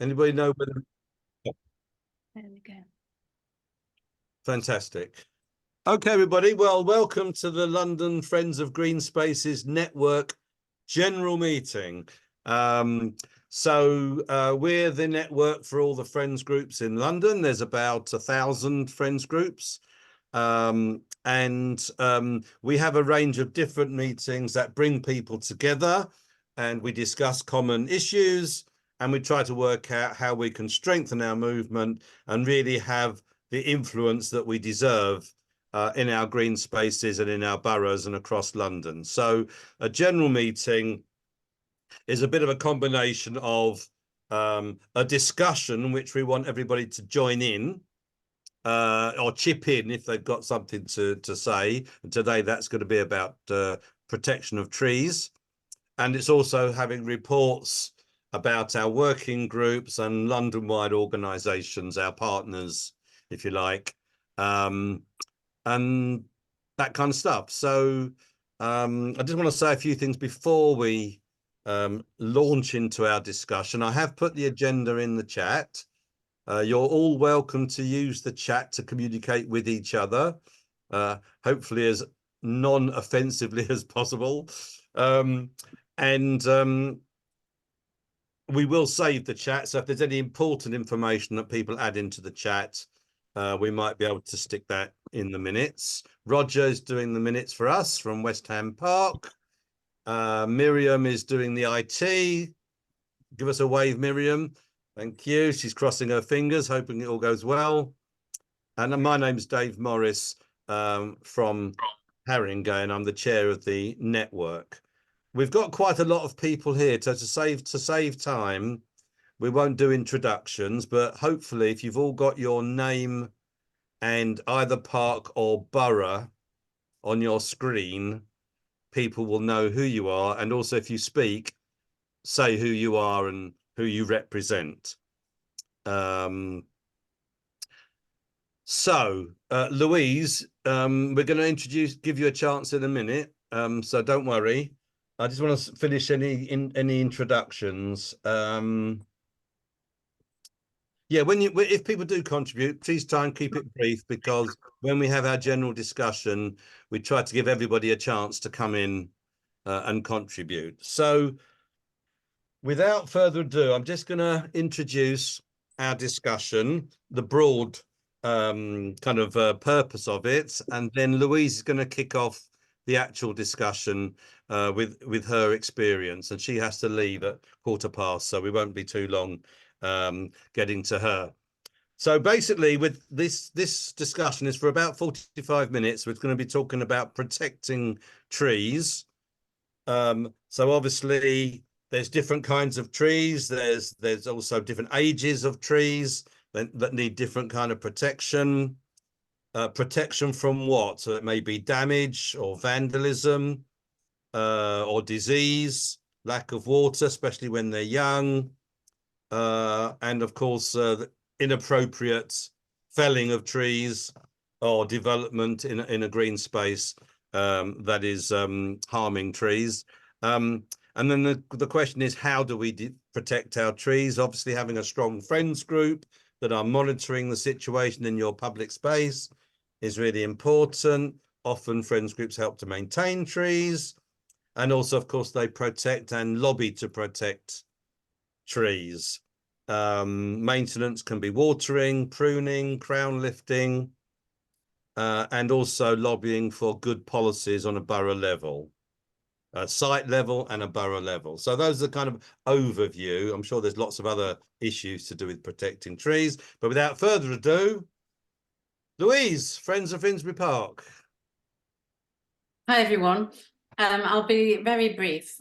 Anybody know whether? There we go. Fantastic. Okay, everybody. Well, welcome to the London Friends of Green Spaces Network General Meeting. We're the network for all the friends groups in London. There's about 1,000 friends groups. We have a range of different meetings that bring people together, and we discuss common issues, and we try to work out how we can strengthen our movement and really have the influence that we deserve in our green spaces and in our boroughs and across London. So a general meeting is a bit of a combination of a discussion which we want everybody to join in or chip in if they've got something to say. And today that's going to be about protection of trees. And it's also having reports about our working groups and London-wide organisations, our partners, if you like, and that kind of stuff. So I just want to say a few things before we launch into our discussion. I have put the agenda in the chat. You're all welcome to use the chat to communicate with each other, hopefully as non-offensively as possible. We will save the chat, so if there's any important information that people add into the chat, we might be able to stick that in the minutes. Roger is doing the minutes for us from West Ham Park. Miriam is doing the IT. Give us a wave, Miriam. Thank you. She's crossing her fingers, hoping it all goes well. And my name's Dave Morris from Haringey. I'm the chair of the network. We've got quite a lot of people here, so to save time, we won't do introductions, but hopefully if you've all got your name and either park or borough on your screen, people will know who you are. And also if you speak, say who you are and who you represent. Louise, we're going to give you a chance in a minute, so don't worry. I just want to finish any introductions. Yeah, if people do contribute, please try and keep it brief, because when we have our general discussion, we try to give everybody a chance to come in and contribute. So without further ado, I'm just going to introduce our discussion, the broad purpose of it, and then Louise is going to kick off the actual discussion with her experience, and she has to leave at 15:15, so we won't be too long getting to her. So basically, with this discussion is for about 45 minutes. We're going to be talking about protecting trees. So obviously there's different kinds of trees. There's also different ages of trees that need different kind of protection. Protection from what? So it may be damage or vandalism or disease, lack of water, especially when they're young, and of course inappropriate felling of trees or development in a green space that is harming trees. And then the question is, how do we protect our trees? Obviously, having a strong friends group that are monitoring the situation in your public space is really important. Often friends groups help to maintain trees, and also, of course, they protect and lobby to protect trees. Maintenance can be watering, pruning, crown lifting, and also lobbying for good policies on a borough level, site level and a borough level. So those are kind of overview. I'm sure there's lots of other issues to do with protecting trees, but without further ado, Louise, Friends of Finsbury Park. Hi, everyone. I'll be very brief,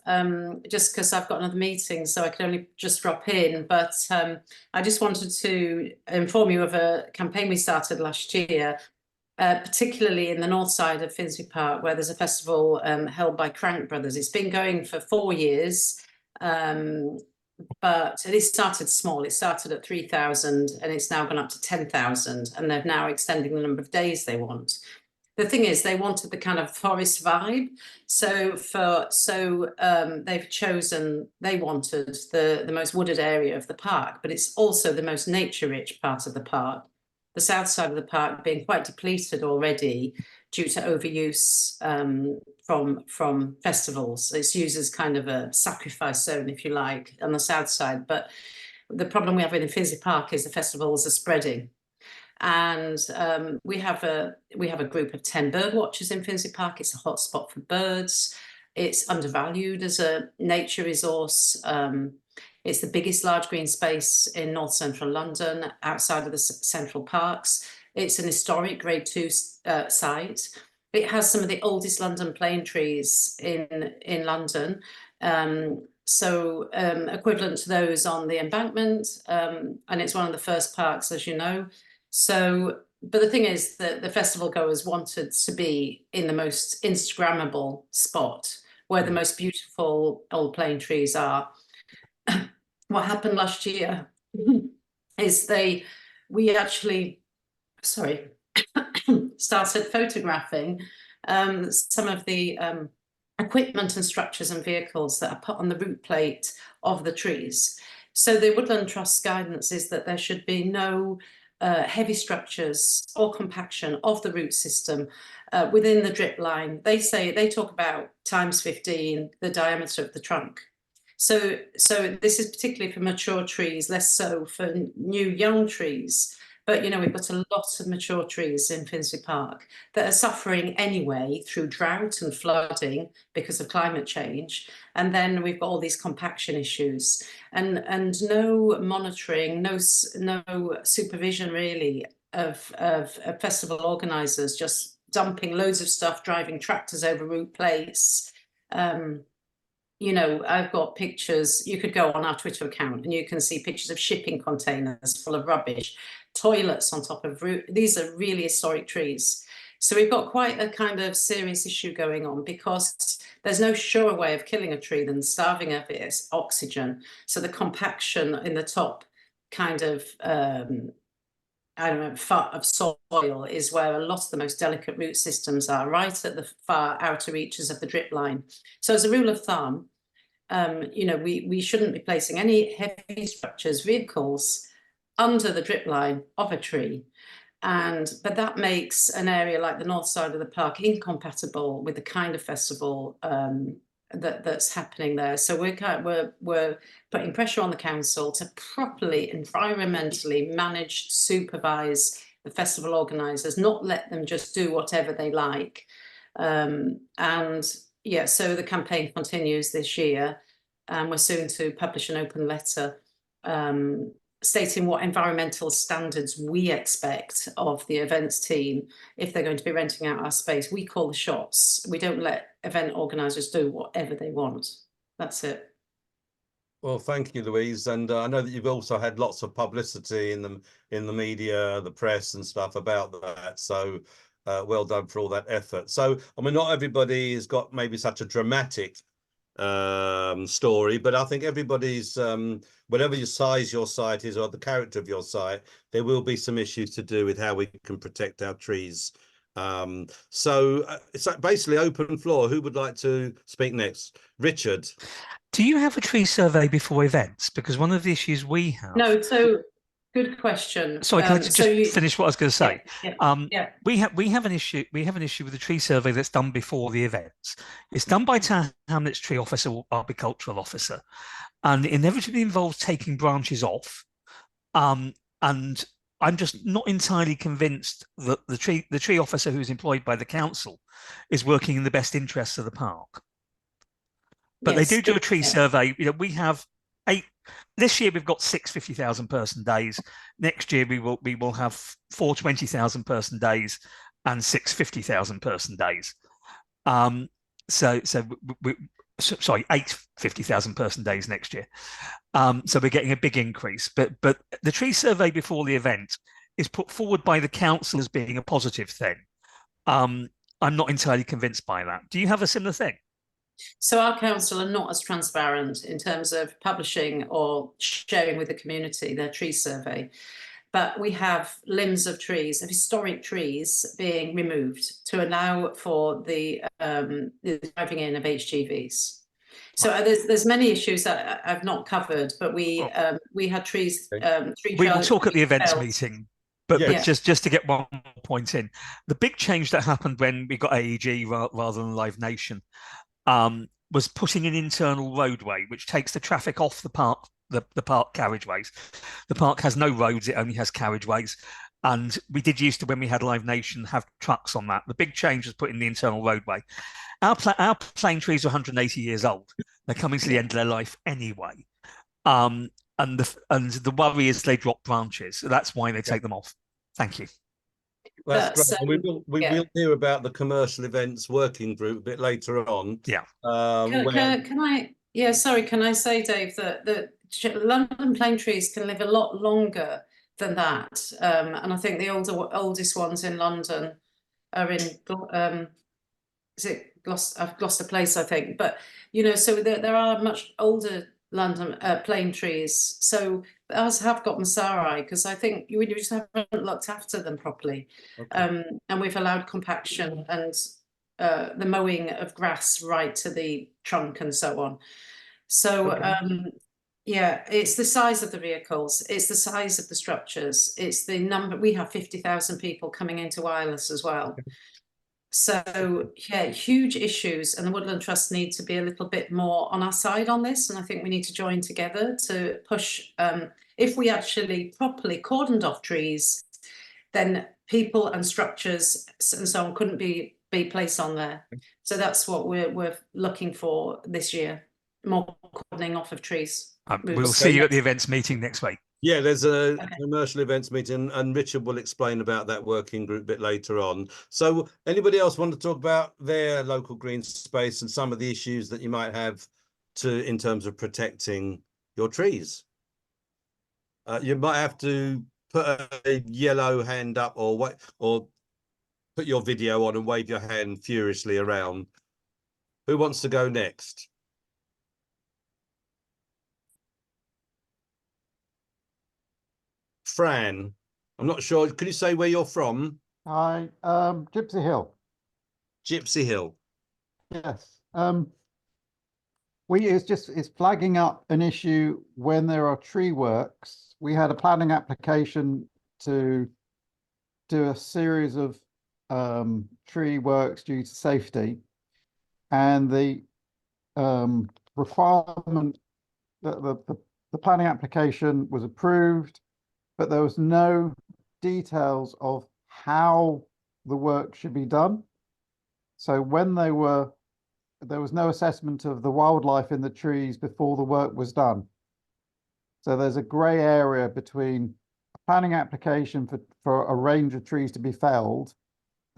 just because I've got another meeting, so I can only just drop in. But I just wanted to inform you of a campaign we started last year, particularly in the north side of Finsbury Park, where there's a festival held by Crank Brothers. It's been going for 4 years, but it started small. It started at 3,000 and it's now gone up to 10,000, and they're now extending the number of days they want. the thing is, they wanted the kind of forest vibe. So they wanted the most wooded area of the park, but it's also the most nature-rich part of the park. The south side of the park being quite depleted already due to overuse from festivals. It's used as kind of a sacrifice zone, if you like, on the south side. But the problem we have in Finsbury Park is the festivals are spreading. And we have a group of 10 bird watchers in Finsbury Park. It's a hotspot for birds. It's undervalued as a nature resource. It's the biggest large green space in north central London, outside of the central parks. It's an historic Grade 2 site. It has some of the oldest London plane trees in London. Equivalent to those on the embankment. And it's one of the first parks, as you know. So, but the thing is that the festival goers wanted to be in the most Instagrammable spot where the most beautiful old plane trees are. What happened last year is we actually, started photographing some of the equipment and structures and vehicles that are put on the route plate of the trees. So the Woodland Trust's guidance is that there should be no heavy structures or compaction of the root system within the drip line. They talk about times 15 the diameter of the trunk. So this is particularly for mature trees, less so for new young trees. But, you know, we've got a lot of mature trees in Finsbury Park that are suffering anyway through drought and flooding because of climate change. And then we've got all these compaction issues and no monitoring, no supervision really of festival organisers just dumping loads of stuff, driving tractors over route plates. You know, I've got pictures. You could go on our Twitter account and you can see pictures of shipping containers full of rubbish, toilets on top of route. These are really historic trees. So we've got quite a kind of serious issue going on because there's no surer way of killing a tree than starving of its oxygen. So the compaction in the top kind of of soil is where a lot of the most delicate root systems are, right at the far outer reaches of the drip line. So as a rule of thumb, you know, we shouldn't be placing any heavy structures, vehicles under the drip line of a tree. But that makes an area like the north side of the park incompatible with the kind of festival that's happening there. So we're putting pressure on the council to properly environmentally manage, supervise the festival organisers, not let them just do whatever they like. Yeah, so the campaign continues this year, and we're soon to publish an open letter stating what environmental standards we expect of the events team if they're going to be renting out our space. We call the shots. We don't let event organisers do whatever they want. That's it. Well, thank you, Louise. And I know that you've also had lots of publicity in the media, the press and stuff about that. So well done for all that effort. So, I mean, not everybody has got maybe such a dramatic story, but I think everybody's whatever your size your site is or the character of your site, there will be some issues to do with how we can protect our trees. So it's basically open floor. Who would like to speak next? Richard. Do you have a tree survey before events? Because one of the issues we have. No, so good question. Sorry, can I just finish what I was going to say? Yeah. We have an issue. We have an issue with the tree survey that's done before the events. It's done by Tower Hamlets tree officer or arboricultural officer, and it inevitably involves taking branches off. And I'm just not entirely convinced that the tree officer who's employed by the council is working in the best interests of the park. But yes, they do a tree survey. You know, we have 8. This year we've got 6 50,000 person days. Next year we will have 4 20,000 person days and 6 50,000 person days. Sorry, 8 50,000 person days next year. So we're getting a big increase. But the tree survey before the event is put forward by the council as being a positive thing. I'm not entirely convinced by that. Do you have a similar thing? So our council are not as transparent in terms of publishing or sharing with the community their tree survey. but we have limbs of trees, of historic trees being removed to allow for the driving in of HGVs. So there's many issues that I've not covered, but we had trees. We will talk at the events felled. meeting, but Yeah. just to get one point in, the big change that happened when we got AEG rather than Live Nation was putting an internal roadway, which takes the traffic off the park carriageways. The park has no roads; it only has carriageways. And we did used to, when we had Live Nation, have trucks on that. The big change was putting the internal roadway. Our plane trees are 180 years old. They're coming to the end of their life anyway. And the worry is they drop branches. So that's why they take them off. Thank you. That's great. And we will hear about the commercial events working group a bit later on. Yeah. Can I? Yeah, sorry. Can I say, Dave, that the London plane trees can live a lot longer than that, and I think the oldest ones in London are in is it Gloucester Place, I think. But you know, so there are much older London plane trees. So ours have got Massari, because I think we just haven't looked after them properly. Okay. And we've allowed compaction and the mowing of grass right to the trunk and so on. So yeah, it's the size of the vehicles, it's the size of the structures, it's the number. We have 50,000 people coming into Wireless as well. So yeah, huge issues, and the Woodland Trust need to be a little bit more on our side on this, and I think we need to join together to push. If we actually properly cordoned off trees, then people and structures and so on couldn't be placed on there. So that's what we're looking for this year, more cordoning off of trees. We'll see you at the events meeting next week. Yeah, there's a commercial events meeting, and Richard will explain about that working group a bit later on. So anybody else want to talk about their local green space and some of the issues that you might have in terms of protecting your trees? You might have to put a yellow hand up or put your video on and wave your hand furiously around. Who wants to go next? Fran, I'm not sure. Could you say where you're from? Hi, Gypsy Hill. Gypsy Hill. Yes. It's flagging up an issue when there are tree works. We had a planning application to do a series of tree works due to safety, and the requirement that the planning application was approved, but there was no details of how the work should be done. So when there was no assessment of the wildlife in the trees before the work was done. So there's a grey area between a planning application for a range of trees to be felled,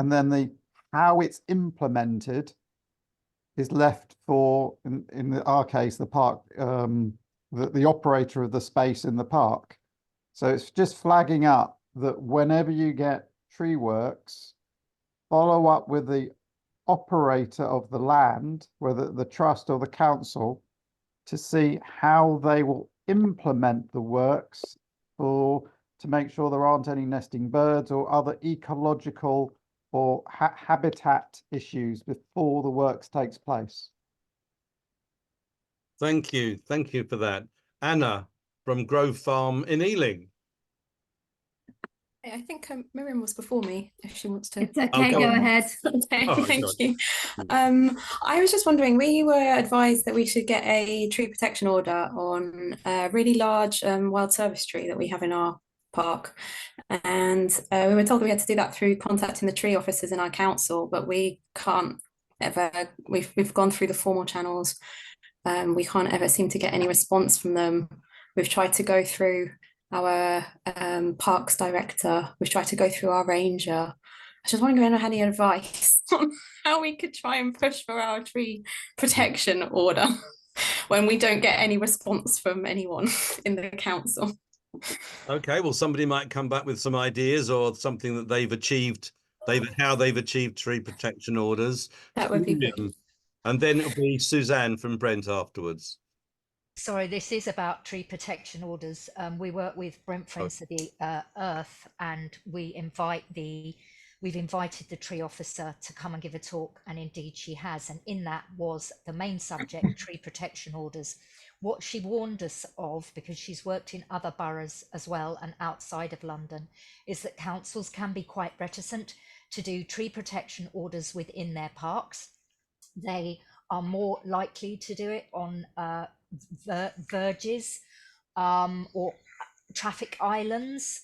and then how it's implemented is left for, in our case, the park, the operator of the space in the park. So it's just flagging up that whenever you get tree works, follow up with the operator of the land, whether the trust or the council, to see how they will implement the works to make sure there aren't any nesting birds or other ecological or habitat issues before the works takes place. Thank you for that. Anna from Grove Farm in Ealing. I think Miriam was before me, if she wants to. It's okay, go ahead. Okay, Oh, thank you. I was just wondering, we were advised that we should get a tree protection order on a really large wild service tree that we have in our park. And we were told that we had to do that through contacting the tree officers in our council, but we can't ever, we've gone through the formal channels. We can't ever seem to get any response from them. We've tried to go through our parks director, we've tried to go through our ranger. I was just wondering if I had any advice on how we could try and push for our tree protection order when we don't get any response from anyone in the council. Okay, well, somebody might come back with some ideas or something that they've achieved, how they've achieved tree protection orders. That would be good. And then it'll be Suzanne from Brent afterwards. Sorry, this is about tree protection orders. We work with Brent Friends of the Earth, and we've invited the tree officer to come and give a talk, and indeed she has. And in that was the main subject, tree protection orders. What she warned us of, because she's worked in other boroughs as well and outside of London, is that councils can be quite reticent to do tree protection orders within their parks. They are more likely to do it on verges or traffic islands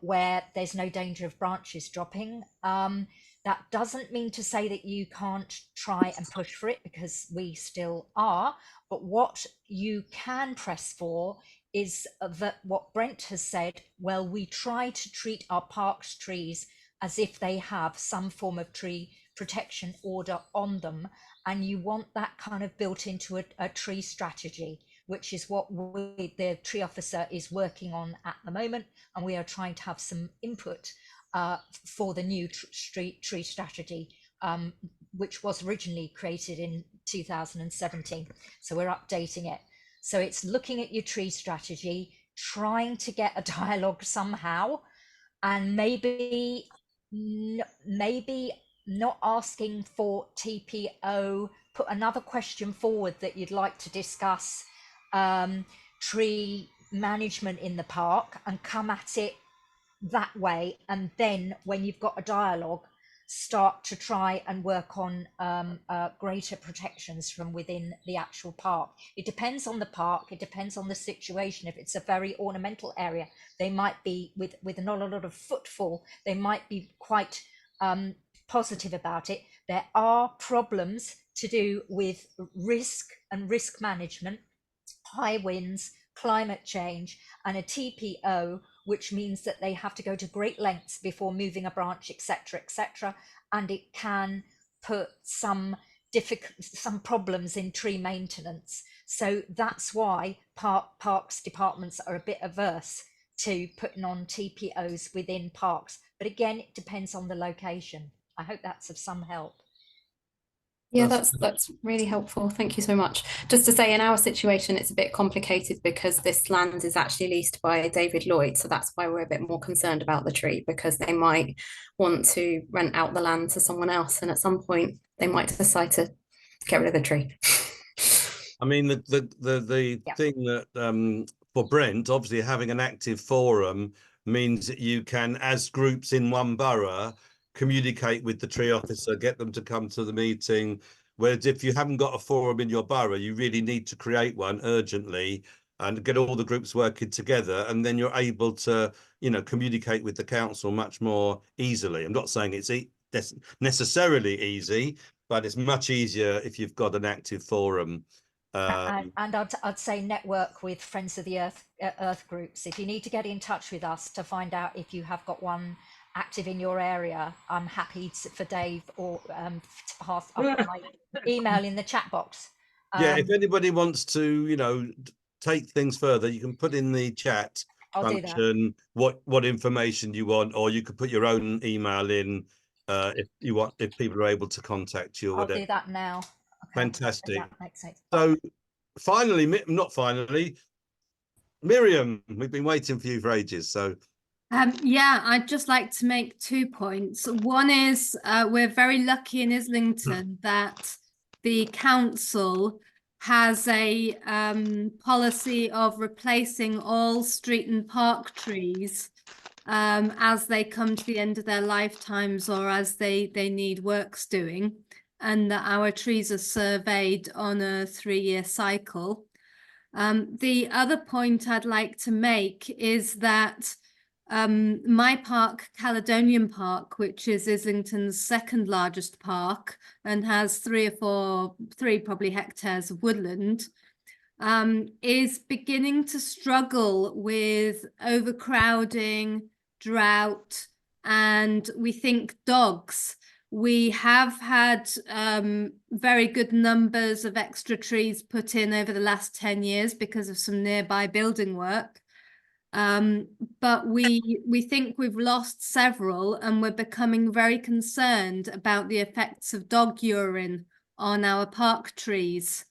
where there's no danger of branches dropping. That doesn't mean to say that you can't try and push for it, because we still are. But what you can press for is that what Brent has said, well, we try to treat our parks trees as if they have some form of tree protection order on them. And you want that kind of built into a tree strategy, which is what the tree officer is working on at the moment. And we are trying to have some input for the new tree strategy, which was originally created in 2017. So we're updating it. So it's looking at your tree strategy, trying to get a dialogue somehow, and maybe not asking for TPO, put another question forward that you'd like to discuss tree management in the park, and come at it that way. And then when you've got a dialogue, start to try and work on greater protections from within the actual park. It depends on the park, it depends on the situation. If it's a very ornamental area, they might be with not a lot of footfall, they might be quite positive about it. There are problems to do with risk and risk management, high winds, climate change, and a TPO, which means that they have to go to great lengths before moving a branch, etc., and it can put some problems in tree maintenance. So that's why parks departments are a bit averse to putting on TPOs within parks. But again, it depends on the location. I hope that's of some help. Yeah, that's really helpful. Thank you so much. Just to say, in our situation, it's a bit complicated because this land is actually leased by David Lloyd. So that's why we're a bit more concerned about the tree, because they might want to rent out the land to someone else. And at some point, they might decide to get rid of the tree. I mean, the thing that for Brent, obviously having an active forum means that you can, as groups in one borough, communicate with the tree officer, get them to come to the meeting. Whereas if you haven't got a forum in your borough, you really need to create one urgently and get all the groups working together, and then you're able to, communicate with the council much more easily. I'm not saying it's necessarily easy, but it's much easier if you've got an active forum. And I'd say network with Friends of the Earth groups. If you need to get in touch with us to find out if you have got one active in your area, I'm happy for Dave or to pass up my email in the chat box. Yeah, if anybody wants to, take things further, you can put in the chat function what information you want, or you could put your own email in if people are able to contact you or whatever. I'll do that now. Okay. Fantastic. That makes sense. So Miriam, we've been waiting for you for ages. So yeah, I'd just like to make 2 points. One is we're very lucky in Islington that the council has a policy of replacing all street and park trees as they come to the end of their lifetimes, or as they need works doing, and that our trees are surveyed on a 3-year cycle. The other point I'd like to make is that my park, Caledonian Park, which is Islington's second largest park and has 3 probably hectares of woodland, is beginning to struggle with overcrowding, drought, and we think dogs. We have had very good numbers of extra trees put in over the last 10 years because of some nearby building work. But we think we've lost several, and we're becoming very concerned about the effects of dog urine on our park trees.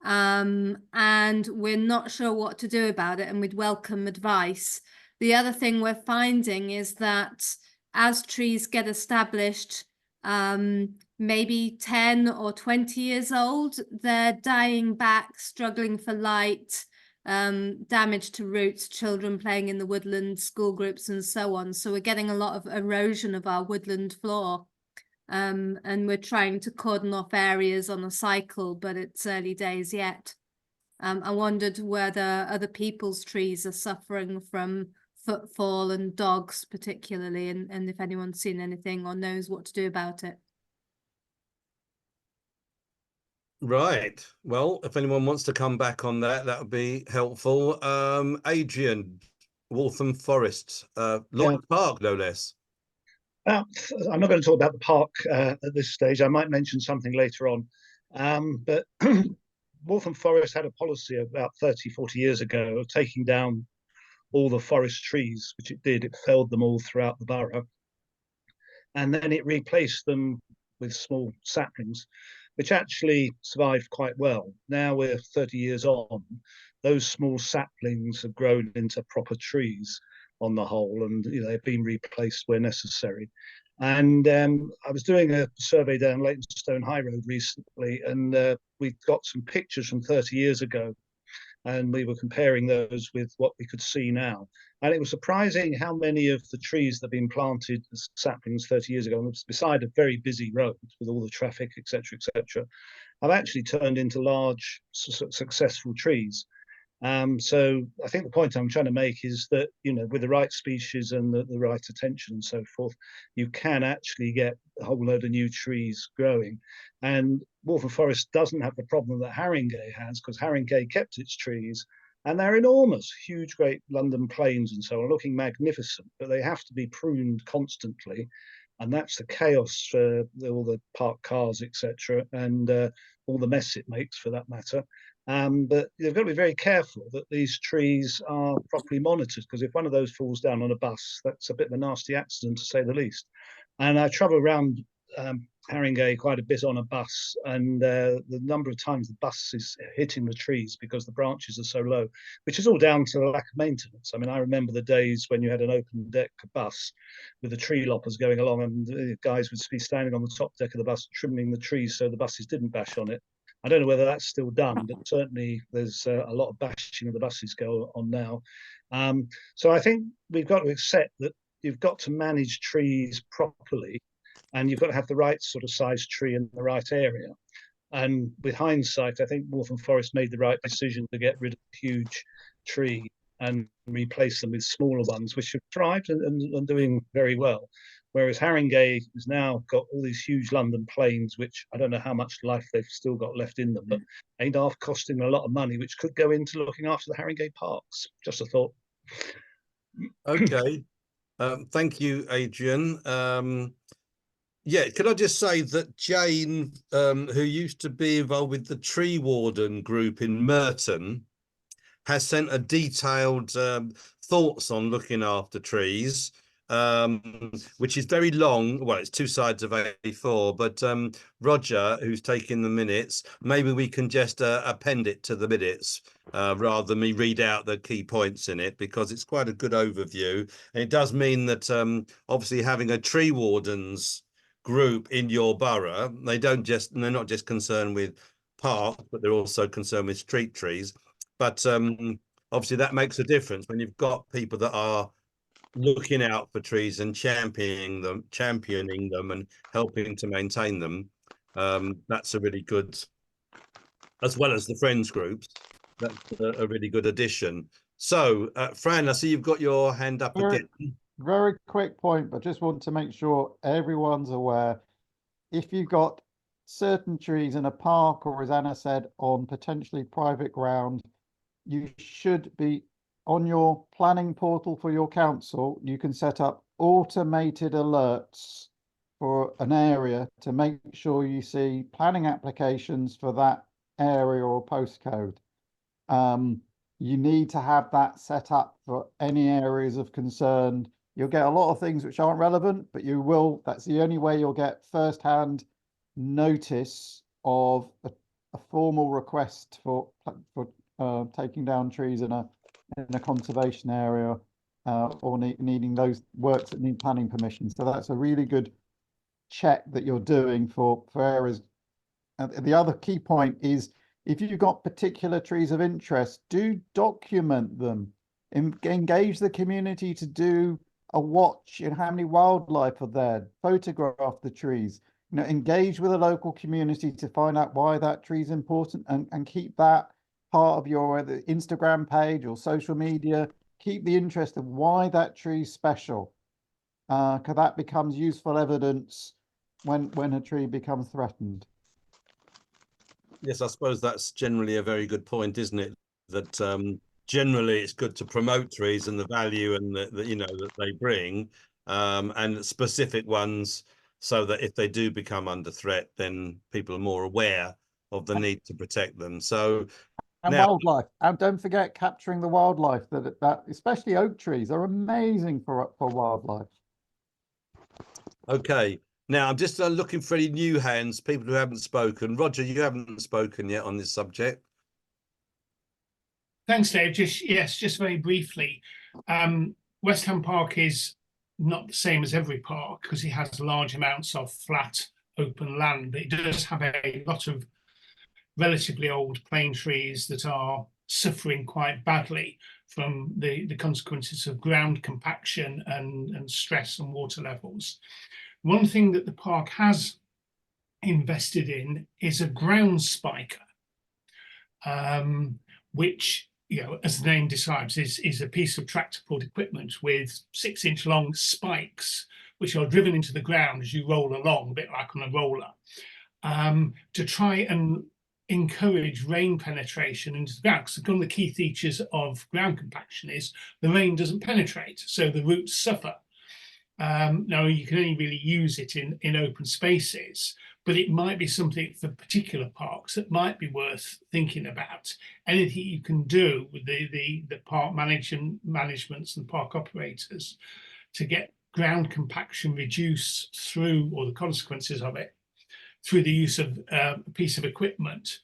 and we're not sure what to do about it, and we'd welcome advice. The other thing we're finding is that as trees get established, maybe 10 or 20 years old, they're dying back, struggling for light, damage to roots, children playing in the woodland, school groups and so on. So we're getting a lot of erosion of our woodland floor. And we're trying to cordon off areas on a cycle, but it's early days yet. I wondered whether other people's trees are suffering from footfall and dogs particularly, and if anyone's seen anything or knows what to do about it. Right. Well, if anyone wants to come back on that, that would be helpful. Adrian, Waltham Forest, Lloyd Park, no less. I'm not going to talk about the park at this stage. I might mention something later on. But Waltham Forest had a policy about 30, 40 years ago of taking down all the forest trees, which it did. It felled them all throughout the borough. And then it replaced them with small saplings, which actually survived quite well. Now we're 30 years on. Those small saplings have grown into proper trees on the whole, and they've been replaced where necessary. And I was doing a survey down Leytonstone High Road recently, and we got some pictures from 30 years ago, and we were comparing those with what we could see now. And it was surprising how many of the trees that have been planted as saplings 30 years ago, beside a very busy road with all the traffic, etc., have actually turned into large, successful trees. So I think the point I'm trying to make is that, with the right species and the right attention and so forth, you can actually get a whole load of new trees growing. And Waltham Forest doesn't have the problem that Haringey has, because Haringey kept its trees, and they're enormous, huge, great London planes and so on, looking magnificent, but they have to be pruned constantly. And that's the chaos for all the parked cars, etc., and all the mess it makes, for that matter. But they've got to be very careful that these trees are properly monitored, because if one of those falls down on a bus, that's a bit of a nasty accident, to say the least. And I travel around Haringey quite a bit on a bus, and the number of times the bus is hitting the trees because the branches are so low, which is all down to the lack of maintenance. I mean, I remember the days when you had an open deck bus with the tree loppers going along, and the guys would be standing on the top deck of the bus trimming the trees so the buses didn't bash on it. I don't know whether that's still done, but certainly there's a lot of bashing of the buses go on now. So I think we've got to accept that you've got to manage trees properly, and you've got to have the right sort of size tree in the right area. And with hindsight, I think Waltham Forest made the right decision to get rid of a huge tree and replace them with smaller ones, which have thrived and doing very well. Whereas Haringey has now got all these huge London planes, which I don't know how much life they've still got left in them, but ain't half costing a lot of money, which could go into looking after the Haringey parks. Just a thought. Okay. Thank you, Adrian. Yeah, could I just say that Jane, who used to be involved with the tree warden group in Merton, has sent a detailed thoughts on looking after trees, which is very long. Well, it's 2 sides of A4, but Roger, who's taking the minutes, maybe we can just append it to the minutes rather than me read out the key points in it, because it's quite a good overview. And it does mean that obviously having a tree wardens group in your borough, they're not just concerned with parks, but they're also concerned with street trees. But obviously that makes a difference when you've got people that are looking out for trees and championing them and helping to maintain them. That's a really good, as well as the friends groups, that's a really good addition. So Fran, I see you've got your hand up again. Very quick point, but just want to make sure everyone's aware. If you've got certain trees in a park, or as Anna said, on potentially private ground, you should be on your planning portal for your council. You can set up automated alerts for an area to make sure you see planning applications for that area or postcode. You need to have that set up for any areas of concern. You'll get a lot of things which aren't relevant, but you will, that's the only way you'll get first-hand notice of a formal request for taking down trees in a conservation area, or needing those works that need planning permission. So that's a really good check that you're doing for areas. And the other key point is, if you've got particular trees of interest, do document them. Engage the community to do a watch in how many wildlife are there, photograph the trees, engage with the local community to find out why that tree is important, and keep that part of your either Instagram page or social media. Keep the interest of why that tree is special, because that becomes useful evidence when a tree becomes threatened. Yes, I suppose that's generally a very good point, isn't it? That generally it's good to promote trees and the value and the that they bring, and specific ones, so that if they do become under threat, then people are more aware of the need to protect them. So, and now, wildlife, and don't forget capturing the wildlife. That especially oak trees are amazing for wildlife. okay. Now I'm just looking for any new hands, people who haven't spoken. Roger, you haven't spoken yet on this subject. Thanks, Dave. Just very briefly. West Ham Park is not the same as every park because it has large amounts of flat, open land. But it does have a lot of relatively old plane trees that are suffering quite badly from the consequences of ground compaction and stress on water levels. One thing that the park has invested in is a ground spiker, which, as the name describes, is a piece of tractor-pulled equipment with 6-inch long spikes, which are driven into the ground as you roll along, a bit like on a roller, to try and encourage rain penetration into the ground. Because one of the key features of ground compaction is the rain doesn't penetrate, so the roots suffer. Now, you can only really use it in open spaces, but it might be something for particular parks that might be worth thinking about. Anything you can do with the park managements and park operators to get ground compaction reduced through, or the consequences of it, through the use of a piece of equipment,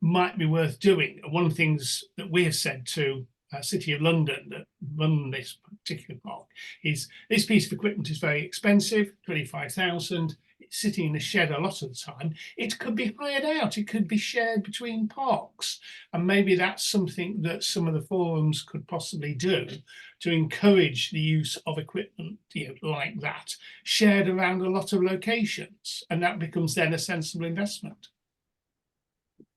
might be worth doing. One of the things that we have said to City of London that run this particular park is this piece of equipment is very expensive, 25,000. It's sitting in the shed a lot of the time. It could be hired out. It could be shared between parks. And maybe that's something that some of the forums could possibly do to encourage the use of equipment like that, shared around a lot of locations. And that becomes then a sensible investment.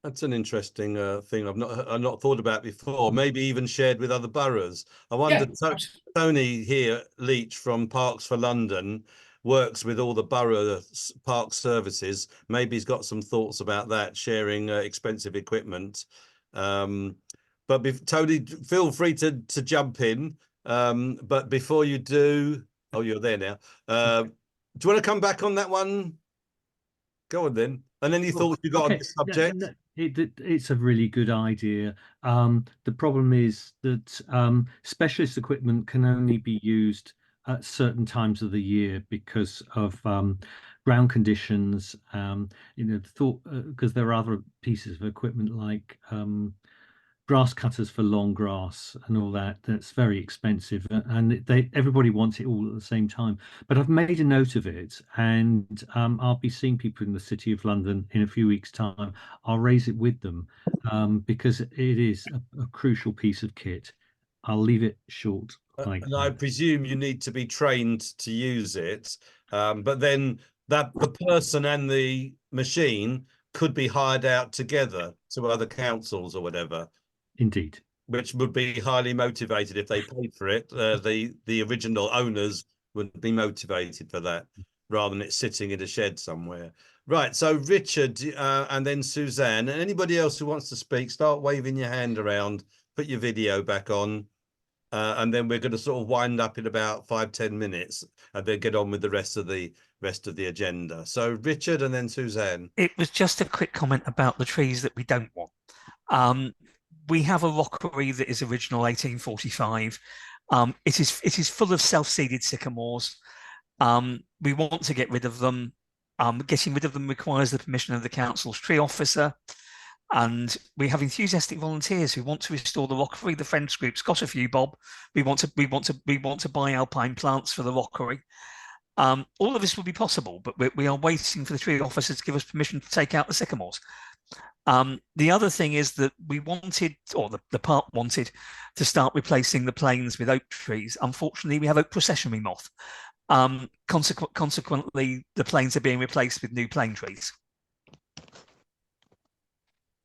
That's an interesting thing I've not thought about before. Maybe even shared with other boroughs. I wonder, Yeah, Tony here, Leach from Parks for London, works with all the borough park services. Maybe he's got some thoughts about that, sharing expensive equipment. But Tony, feel free to jump in. But before you do, oh, you're there now. Do you want to come back on that one? Go on then. And any thoughts you got on this subject? It's a really good idea. The problem is that specialist equipment can only be used at certain times of the year because of ground conditions. Because there are other pieces of equipment like grass cutters for long grass and all that. That's very expensive, and everybody wants it all at the same time. But I've made a note of it, and I'll be seeing people in the City of London in a few weeks' time. I'll raise it with them because it is a crucial piece of kit. I'll leave it short. And I presume you need to be trained to use it, but then the person and the machine could be hired out together to other councils or whatever. Indeed. Which would be highly motivated if they paid for it. The original owners would be motivated for that, rather than it sitting in a shed somewhere. Right. So Richard, and then Suzanne, and anybody else who wants to speak, start waving your hand around, put your video back on, and then we're going to sort of wind up in about 5-10 minutes, and then get on with the rest of the agenda. So Richard, and then Suzanne. It was just a quick comment about the trees that we don't want. We have a rockery that is original 1845. It is full of self-seeded sycamores. We want to get rid of them. Getting rid of them requires the permission of the council's tree officer. And we have enthusiastic volunteers who want to restore the rockery. The Friends group's got a few, Bob. We want to buy alpine plants for the rockery. All of this will be possible, but we are waiting for the tree officer to give us permission to take out the sycamores. The other thing is that we wanted, or the park wanted, to start replacing the planes with oak trees. Unfortunately, we have oak processionary moth. Consequently, the planes are being replaced with new plane trees.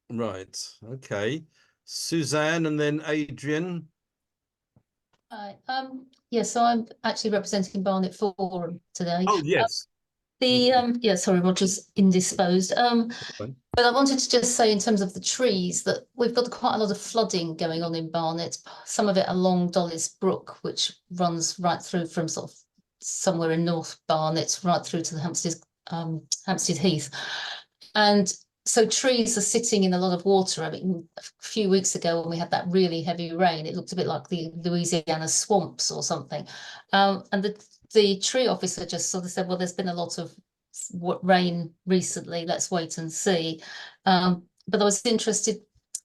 Right. Okay. Suzanne and then Adrian. Hi. Yeah, so I'm actually representing Barnet Forum today. Oh, yes. Yeah, sorry, Roger's indisposed. Fine. But I wanted to just say in terms of the trees that we've got quite a lot of flooding going on in Barnet. Some of it along Dolly's Brook, which runs right through from sort of somewhere in North Barnet right through to the Hampstead Heath. And so trees are sitting in a lot of water. I mean, a few weeks ago when we had that really heavy rain, it looked a bit like the Louisiana swamps or something. And the tree officer just sort of said, well, there's been a lot of rain recently. Let's wait and see. But I was interested,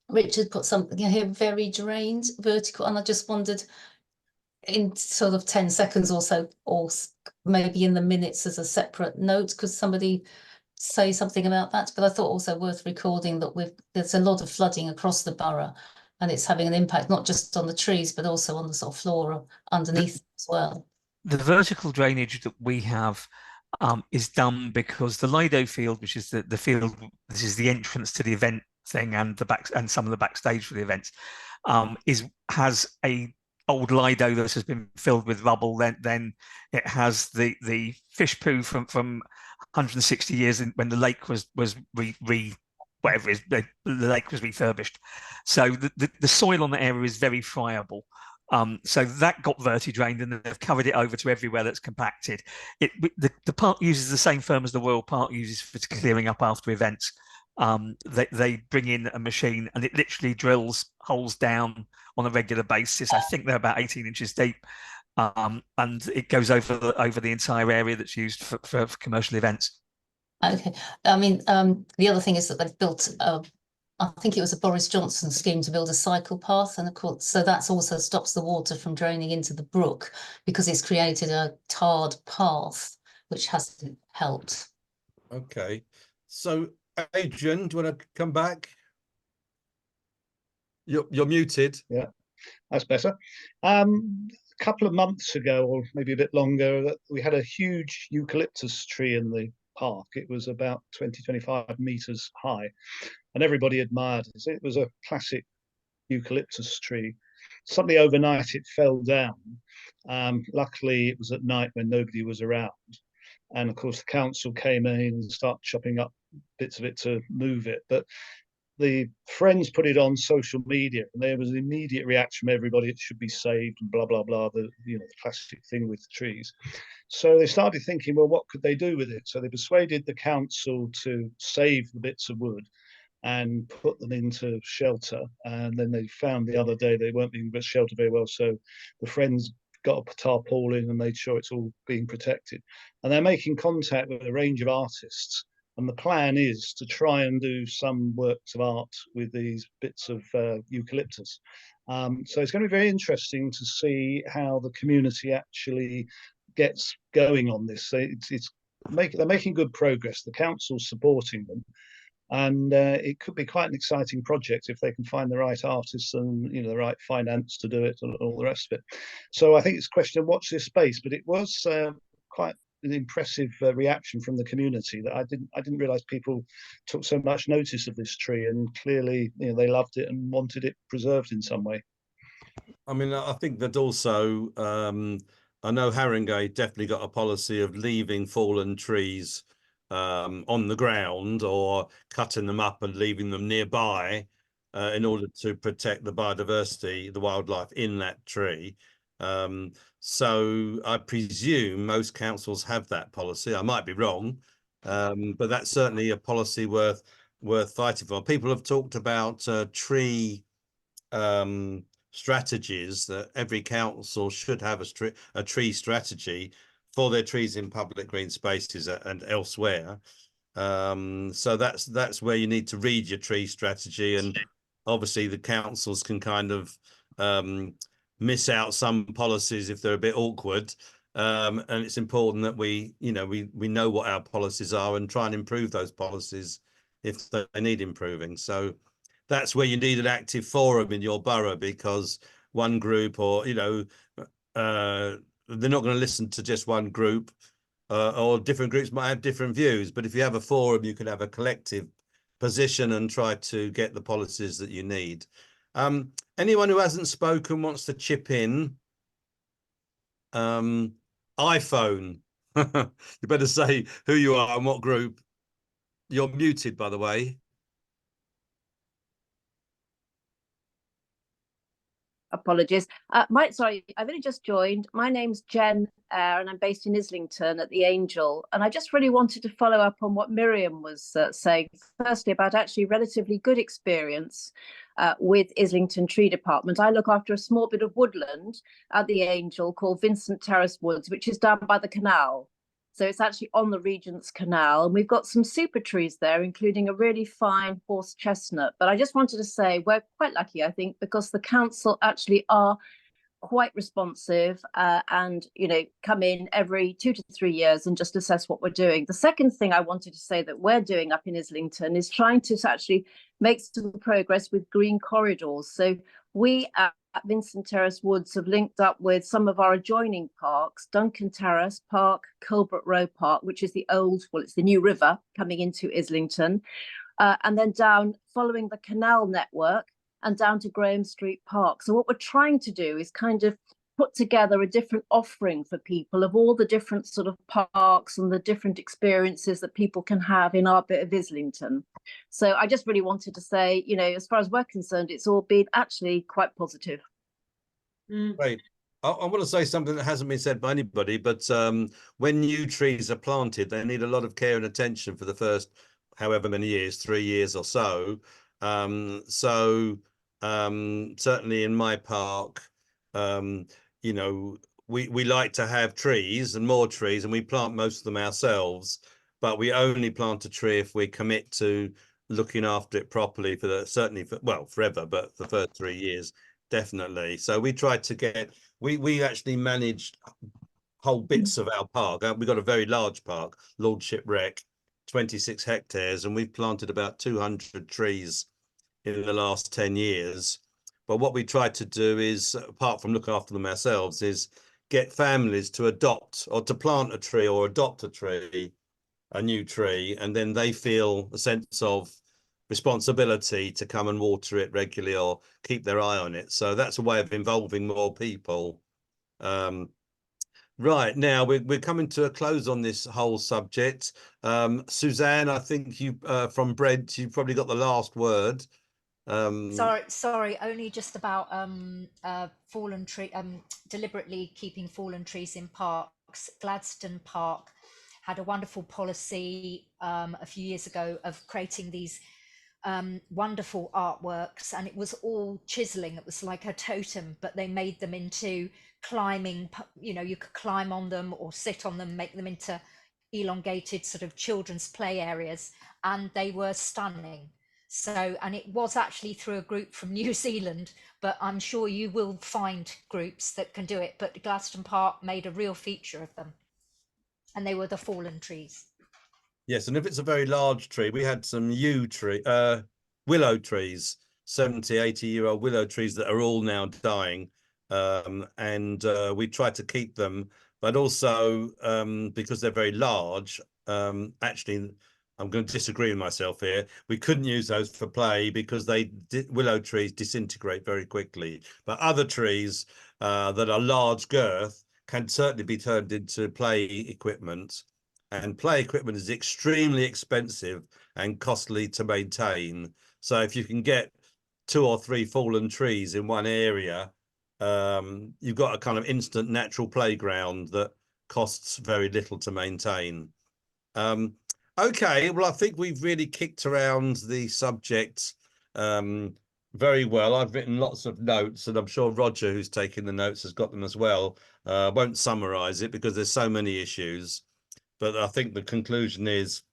Richard put something here, very drained, vertical. And I just wondered in sort of 10 seconds or so, or maybe in the minutes as a separate note, could somebody say something about that? But I thought also worth recording that there's a lot of flooding across the borough, and it's having an impact not just on the trees but also on the sort of flora underneath as well. The vertical drainage that we have is done because the Lido field, which is the field, this is the entrance to the event thing and the back and some of the backstage for the events, has a old Lido that has been filled with rubble. Then it has the fish poo from 160 years when the lake was whatever it is, the lake was refurbished. So the soil on the area is very friable. So that got verti-drained and they've covered it over to everywhere that's compacted. The park uses the same firm as the Royal Park uses for clearing up after events. They bring in a machine and it literally drills holes down on a regular basis. I think they're about 18 inches deep. And it goes over the entire area that's used for commercial events. Okay. I mean, the other thing is that they've built I think it was a Boris Johnson scheme to build a cycle path, and of course, so that's also stops the water from draining into the brook because it's created a tarred path, which has helped. Okay. So Adrian, do you want to come back? You're muted. Yeah, that's better. A couple of months ago, or maybe a bit longer, we had a huge eucalyptus tree in the park. It was about 20-25 meters high, and everybody admired it. It was a classic eucalyptus tree. Suddenly overnight it fell down. Luckily it was at night when nobody was around, and of course the council came in and started chopping up bits of it to move it. But the Friends put it on social media and there was an immediate reaction from everybody, it should be saved and blah blah blah, the classic thing with trees. So they started thinking, well, what could they do with it? So they persuaded the council to save the bits of wood and put them into shelter. And then they found the other day they weren't being sheltered very well. So the Friends got a tarpaulin and made sure it's all being protected. And they're making contact with a range of artists. And the plan is to try and do some works of art with these bits of eucalyptus. So it's going to be very interesting to see how the community actually gets going on this. So they're making good progress. The council's supporting them. And it could be quite an exciting project if they can find the right artists and the right finance to do it and all the rest of it. So I think it's a question of watch this space, but it was quite an impressive reaction from the community that I didn't realize people took so much notice of this tree, and clearly they loved it and wanted it preserved in some way. I mean, I think that also I know Haringey definitely got a policy of leaving fallen trees on the ground or cutting them up and leaving them nearby in order to protect the biodiversity, the wildlife in that tree. So I presume most councils have that policy. I might be wrong, but that's certainly a policy worth fighting for. People have talked about tree strategies, that every council should have a tree strategy for their trees in public green spaces and elsewhere. So that's where you need to read your tree strategy, and obviously the councils can kind of miss out some policies if they're a bit awkward. And it's important that we know what our policies are and try and improve those policies if they need improving. So that's where you need an active forum in your borough, because one group or they're not going to listen to just one group, or different groups might have different views. But if you have a forum, you can have a collective position and try to get the policies that you need. Anyone who hasn't spoken wants to chip in? iPhone. You better say who you are and what group. You're muted, by the way. Apologies. Sorry, I've only just joined. My name's Jen, and I'm based in Islington at the Angel. And I just really wanted to follow up on what Miriam was saying. Firstly, about actually relatively good experience with Islington Tree Department. I look after a small bit of woodland at the Angel called Vincent Terrace Woods, which is down by the canal. So it's actually on the Regent's Canal, and we've got some super trees there, including a really fine horse chestnut. But I just wanted to say we're quite lucky, I think, because the council actually are quite responsive and, come in every 2 to 3 years and just assess what we're doing. The second thing I wanted to say that we're doing up in Islington is trying to actually make some progress with green corridors. So we at Vincent Terrace Woods have linked up with some of our adjoining parks, Duncan Terrace Park, Colbert Row Park, which is it's the new river coming into Islington, and then down following the canal network and down to Graham Street Park. So what we're trying to do is kind of put together a different offering for people of all the different sort of parks and the different experiences that people can have in our bit of Islington. So I just really wanted to say, as far as we're concerned, it's all been actually quite positive. Great. I want to say something that hasn't been said by anybody, but when new trees are planted, they need a lot of care and attention for the first however many years, 3 years or so. Certainly in my park, we like to have trees and more trees, and we plant most of them ourselves, but we only plant a tree if we commit to looking after it properly forever, but the first 3 years, definitely. So we tried to we actually managed whole bits of our park. We've got a very large park, Lordship Rec, 26 hectares, and we've planted about 200 trees in the last 10 years. But what we tried to do is, apart from looking after them ourselves, is get families to adopt or to plant a tree or adopt a new tree, and then they feel a sense of responsibility to come and water it regularly or keep their eye on it. So that's a way of involving more people. Right, now we're coming to a close on this whole subject. Suzanne, I think you from Brent, you've probably got the last word. Sorry, only just about fallen tree, deliberately keeping fallen trees in parks. Gladstone Park had a wonderful policy a few years ago of creating these wonderful artworks, and it was all chiseling. It was like a totem, but they made them into climbing, you could climb on them or sit on them, make them into elongated sort of children's play areas, and they were stunning. So, and it was actually through a group from New Zealand, but I'm sure you will find groups that can do it. But Gladstone Park made a real feature of them, and they were the fallen trees. Yes, and if it's a very large tree, we had some willow trees, 70, 80-year-old willow trees that are all now dying. And we tried to keep them, but also because they're very large, actually, I'm going to disagree with myself here. We couldn't use those for play because willow trees disintegrate very quickly. But other trees that are large girth can certainly be turned into play equipment. And play equipment is extremely expensive and costly to maintain. So if you can get 2 or 3 fallen trees in one area, you've got a kind of instant natural playground that costs very little to maintain. Okay, well, I think we've really kicked around the subject very well. I've written lots of notes, and I'm sure Roger, who's taking the notes, has got them as well. Won't summarize it because there's so many issues, but I think the conclusion is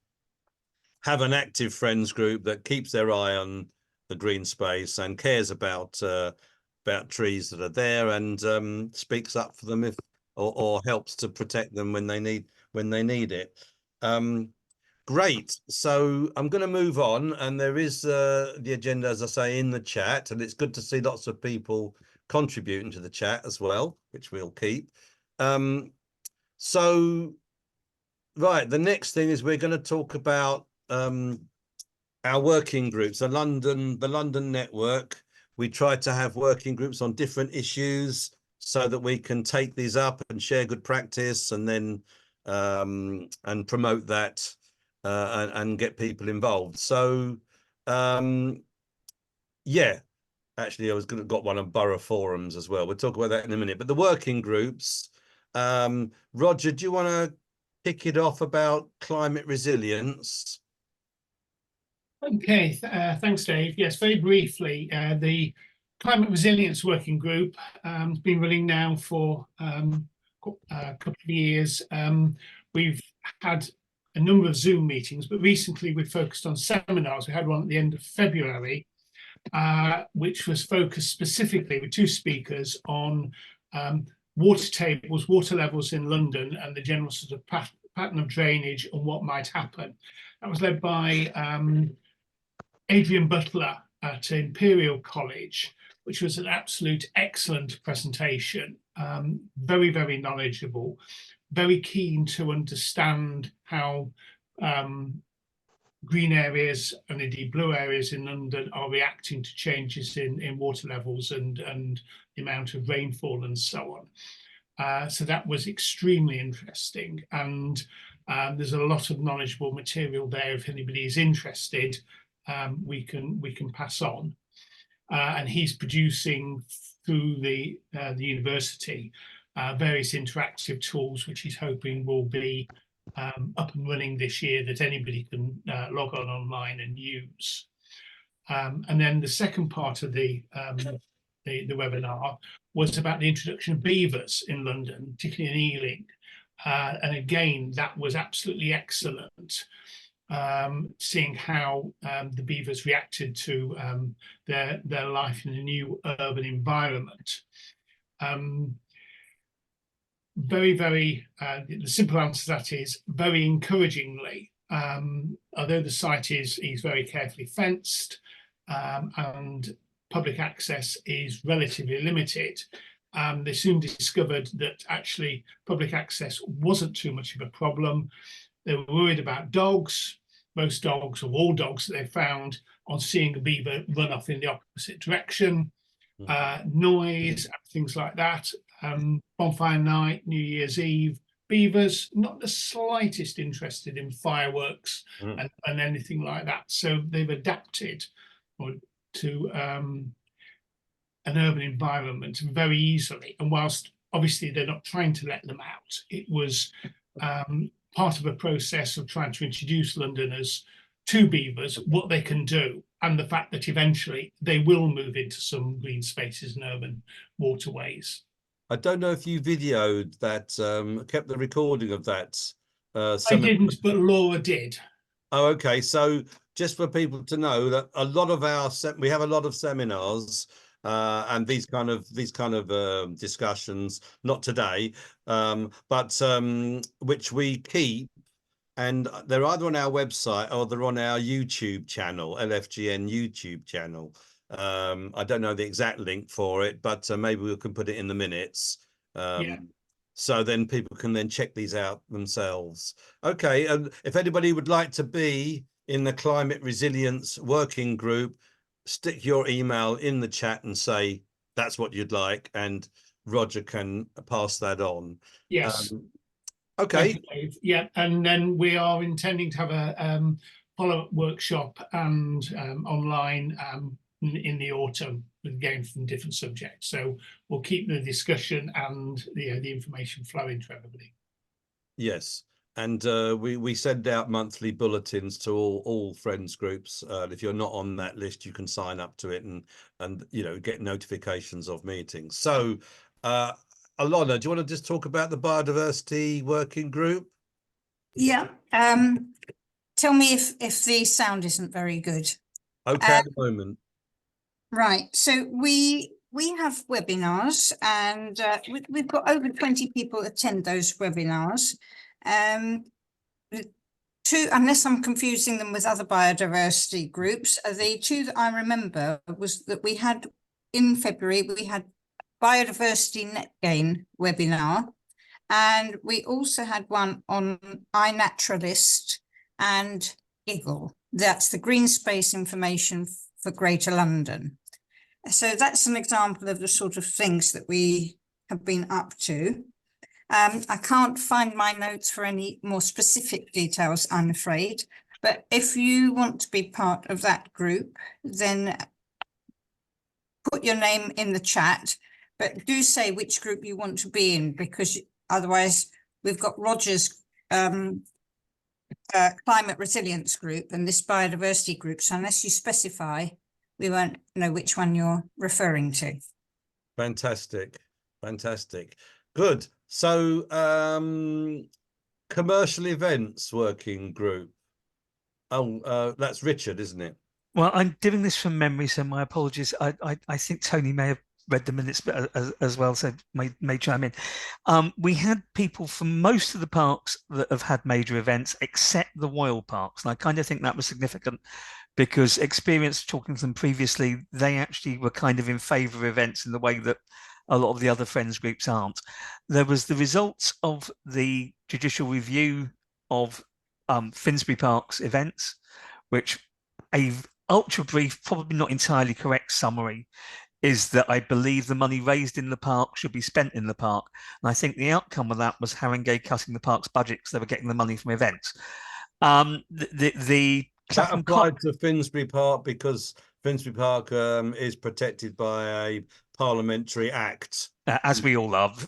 have an active friends group that keeps their eye on the green space and cares about trees that are there, and speaks up for them if or helps to protect them when they need it. Great. So I'm going to move on, and there is the agenda, as I say, in the chat, and it's good to see lots of people contributing to the chat as well, which we'll keep. So, right, the next thing is we're going to talk about our working groups, the London network. We try to have working groups on different issues so that we can take these up and share good practice, and then and promote that. And get people involved. So, yeah, actually, got one on borough forums as well. We'll talk about that in a minute. But the working groups, Roger, do you want to kick it off about climate resilience? Okay, thanks, Dave. Yes, very briefly, the Climate Resilience Working Group has been running now for a couple of years. We've had a number of Zoom meetings, but recently we focused on seminars. We had one at the end of February, which was focused specifically with 2 speakers on water tables, water levels in London, and the general sort of pattern of drainage and what might happen. That was led by Adrian Butler at Imperial College, which was an absolute excellent presentation, very, very knowledgeable, very keen to understand how green areas and indeed blue areas in London are reacting to changes in water levels and the amount of rainfall and so on. So that was extremely interesting, and there's a lot of knowledgeable material there. If anybody is interested, we can pass on. And he's producing through the university various interactive tools, which he's hoping will be up and running this year, that anybody can log on online and use. And then the second part of the webinar was about the introduction of beavers in London, particularly in Ealing. And again, that was absolutely excellent. Seeing how the beavers reacted to their life in a new urban environment. Very, very, the simple answer to that is very encouragingly, although the site is very carefully fenced and public access is relatively limited, they soon discovered that actually public access wasn't too much of a problem. They were worried about dogs. Most dogs, or all dogs that they found on seeing a beaver run off in the opposite direction, noise, things like that. Bonfire night, New Year's Eve, beavers not the slightest interested in fireworks and anything like that. So they've adapted to an urban environment very easily. And whilst obviously they're not trying to let them out, it was part of a process of trying to introduce Londoners to beavers, what they can do, and the fact that eventually they will move into some green spaces and urban waterways. I don't know if you videoed that, kept the recording of that. I didn't, but Laura did. Oh, okay. So just for people to know that a lot of we have a lot of seminars and these kind of discussions, not today, but which we keep, and they're either on our website or they're on our YouTube channel, LFGN YouTube channel. I don't know the exact link for it, but maybe we can put it in the minutes. So then people can then check these out themselves. Okay, and if anybody would like to be in the climate resilience working group, stick your email in the chat and say that's what you'd like, and Roger can pass that on. Yes. Okay. Yeah, and then we are intending to have a follow-up workshop and online in the autumn, again from different subjects. So we'll keep the discussion and the information flowing to everybody. Yes. And we send out monthly bulletins to all friends groups. If you're not on that list, you can sign up to it and get notifications of meetings. So, Alona, do you want to just talk about the biodiversity working group? Yeah. Tell me if the sound isn't very good. Okay, at the moment. Right. So we have webinars, and we've got over 20 people attend those webinars. Two, unless I'm confusing them with other biodiversity groups, the two that I remember was that we had in February, we had biodiversity net gain webinar, and we also had one on iNaturalist and Giggle. That's the green space information for Greater London. So that's an example of the sort of things that we have been up to. I can't find my notes for any more specific details, I'm afraid, but if you want to be part of that group, then put your name in the chat, but do say which group you want to be in, because otherwise we've got Roger's climate resilience group and this biodiversity group. So unless you specify, we won't know which one you're referring to. Fantastic. Fantastic. Good. So commercial events working group. Oh, that's Richard, isn't it? Well, I'm doing this from memory, so my apologies. I think Tony may have read the minutes as well, so may chime in. We had people from most of the parks that have had major events, except the Royal Parks, and I kind of think that was significant because experience talking to them previously, they actually were kind of in favour of events in the way that a lot of the other friends groups aren't. There was the results of the judicial review of Finsbury Park's events, which a ultra brief, probably not entirely correct summary is that I believe the money raised in the park should be spent in the park. And I think the outcome of that was Haringey cutting the park's budget because they were getting the money from events. That applied to Finsbury Park because Finsbury Park is protected by a parliamentary act. As we all love.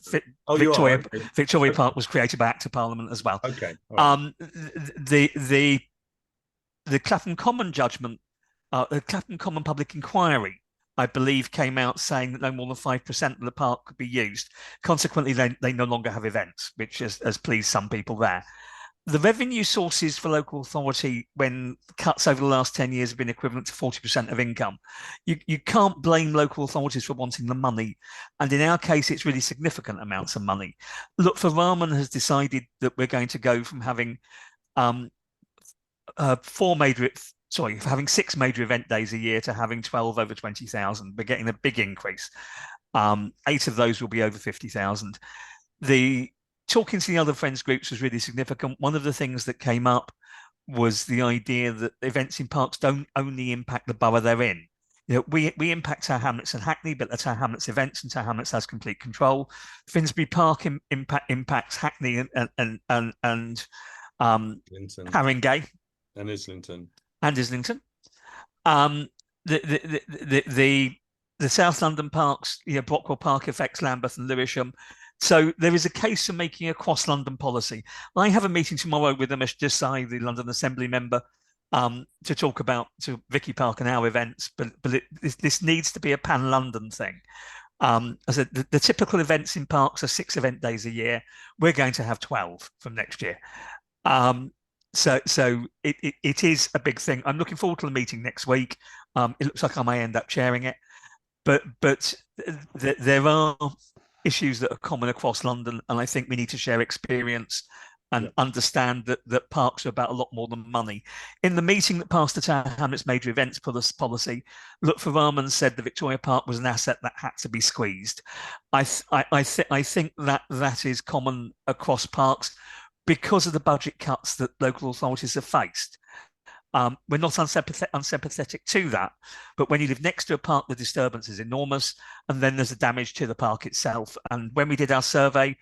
Okay. Victoria Park was created by Act of Parliament as well. Okay. Right. The Clapham Common judgment, the Clapham Common public inquiry, I believe, came out saying that no more than 5% of the park could be used. Consequently, they no longer have events, which has pleased some people there. The revenue sources for local authority, when cuts over the last 10 years have been equivalent to 40% of income, you can't blame local authorities for wanting the money. And in our case, it's really significant amounts of money. Look, for Rahman has decided that we're going to go from having having 6 major event days a year to having 12 over 20,000. We're getting a big increase. 8 of those will be over 50,000. The talking to the other friends groups was really significant. One of the things that came up was the idea that events in parks don't only impact the borough they're in. We impact Tower Hamlets and Hackney, but the Tower Hamlets events and Tower Hamlets has complete control. Finsbury Park impacts Hackney and Haringey and Islington. The South London parks, Brockwell Park affects Lambeth and Lewisham. So there is a case for making a cross-London policy. I have a meeting tomorrow with Amish Desai, the London Assembly member, to talk about Vicky Park and our events, but this needs to be a pan-London thing. As I said, the typical events in parks are 6 event days a year. We're going to have 12 from next year. So it is a big thing. I'm looking forward to the meeting next week. It looks like I may end up chairing it, but there are issues that are common across London, and I think we need to share experience and understand that parks are about a lot more than money. In the meeting that passed the Tower Hamlets major events policy, Lutfer Rahman said the Victoria Park was an asset that had to be squeezed. I think that is common across parks because of the budget cuts that local authorities have faced. We're not unsympathetic to that, but when you live next to a park, the disturbance is enormous, and then there's the damage to the park itself. And when we did our survey,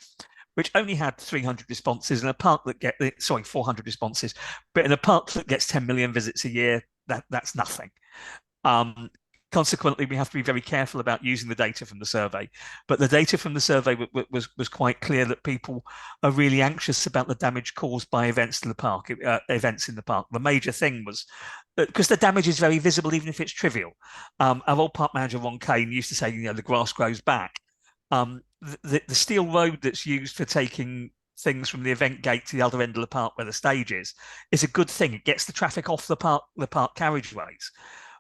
which only had 300 responses, in a park that 400 responses, but in a park that gets 10 million visits a year, that's nothing. consequently, we have to be very careful about using the data from the survey. But the data from the survey was quite clear that people are really anxious about the damage caused by events in the park. The major thing was because the damage is very visible, even if it's trivial. Our old park manager Ron Kane used to say, the grass grows back. The steel road that's used for taking things from the event gate to the other end of the park where the stage is a good thing. It gets the traffic off the park carriageways.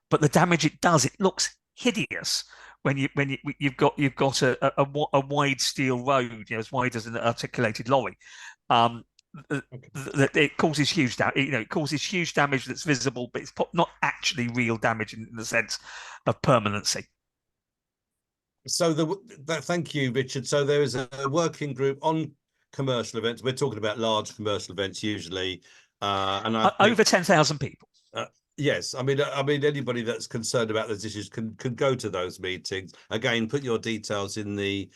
But the damage it does, it looks hideous when you've got a wide steel road, as wide as an articulated lorry. It causes huge damage. It causes huge damage that's visible, but it's not actually real damage in the sense of permanency. So thank you, Richard. So there is a working group on commercial events. We're talking about large commercial events usually, and over 10,000 people. Yes, I mean anybody that's concerned about those issues can go to those meetings. Again, put your details in the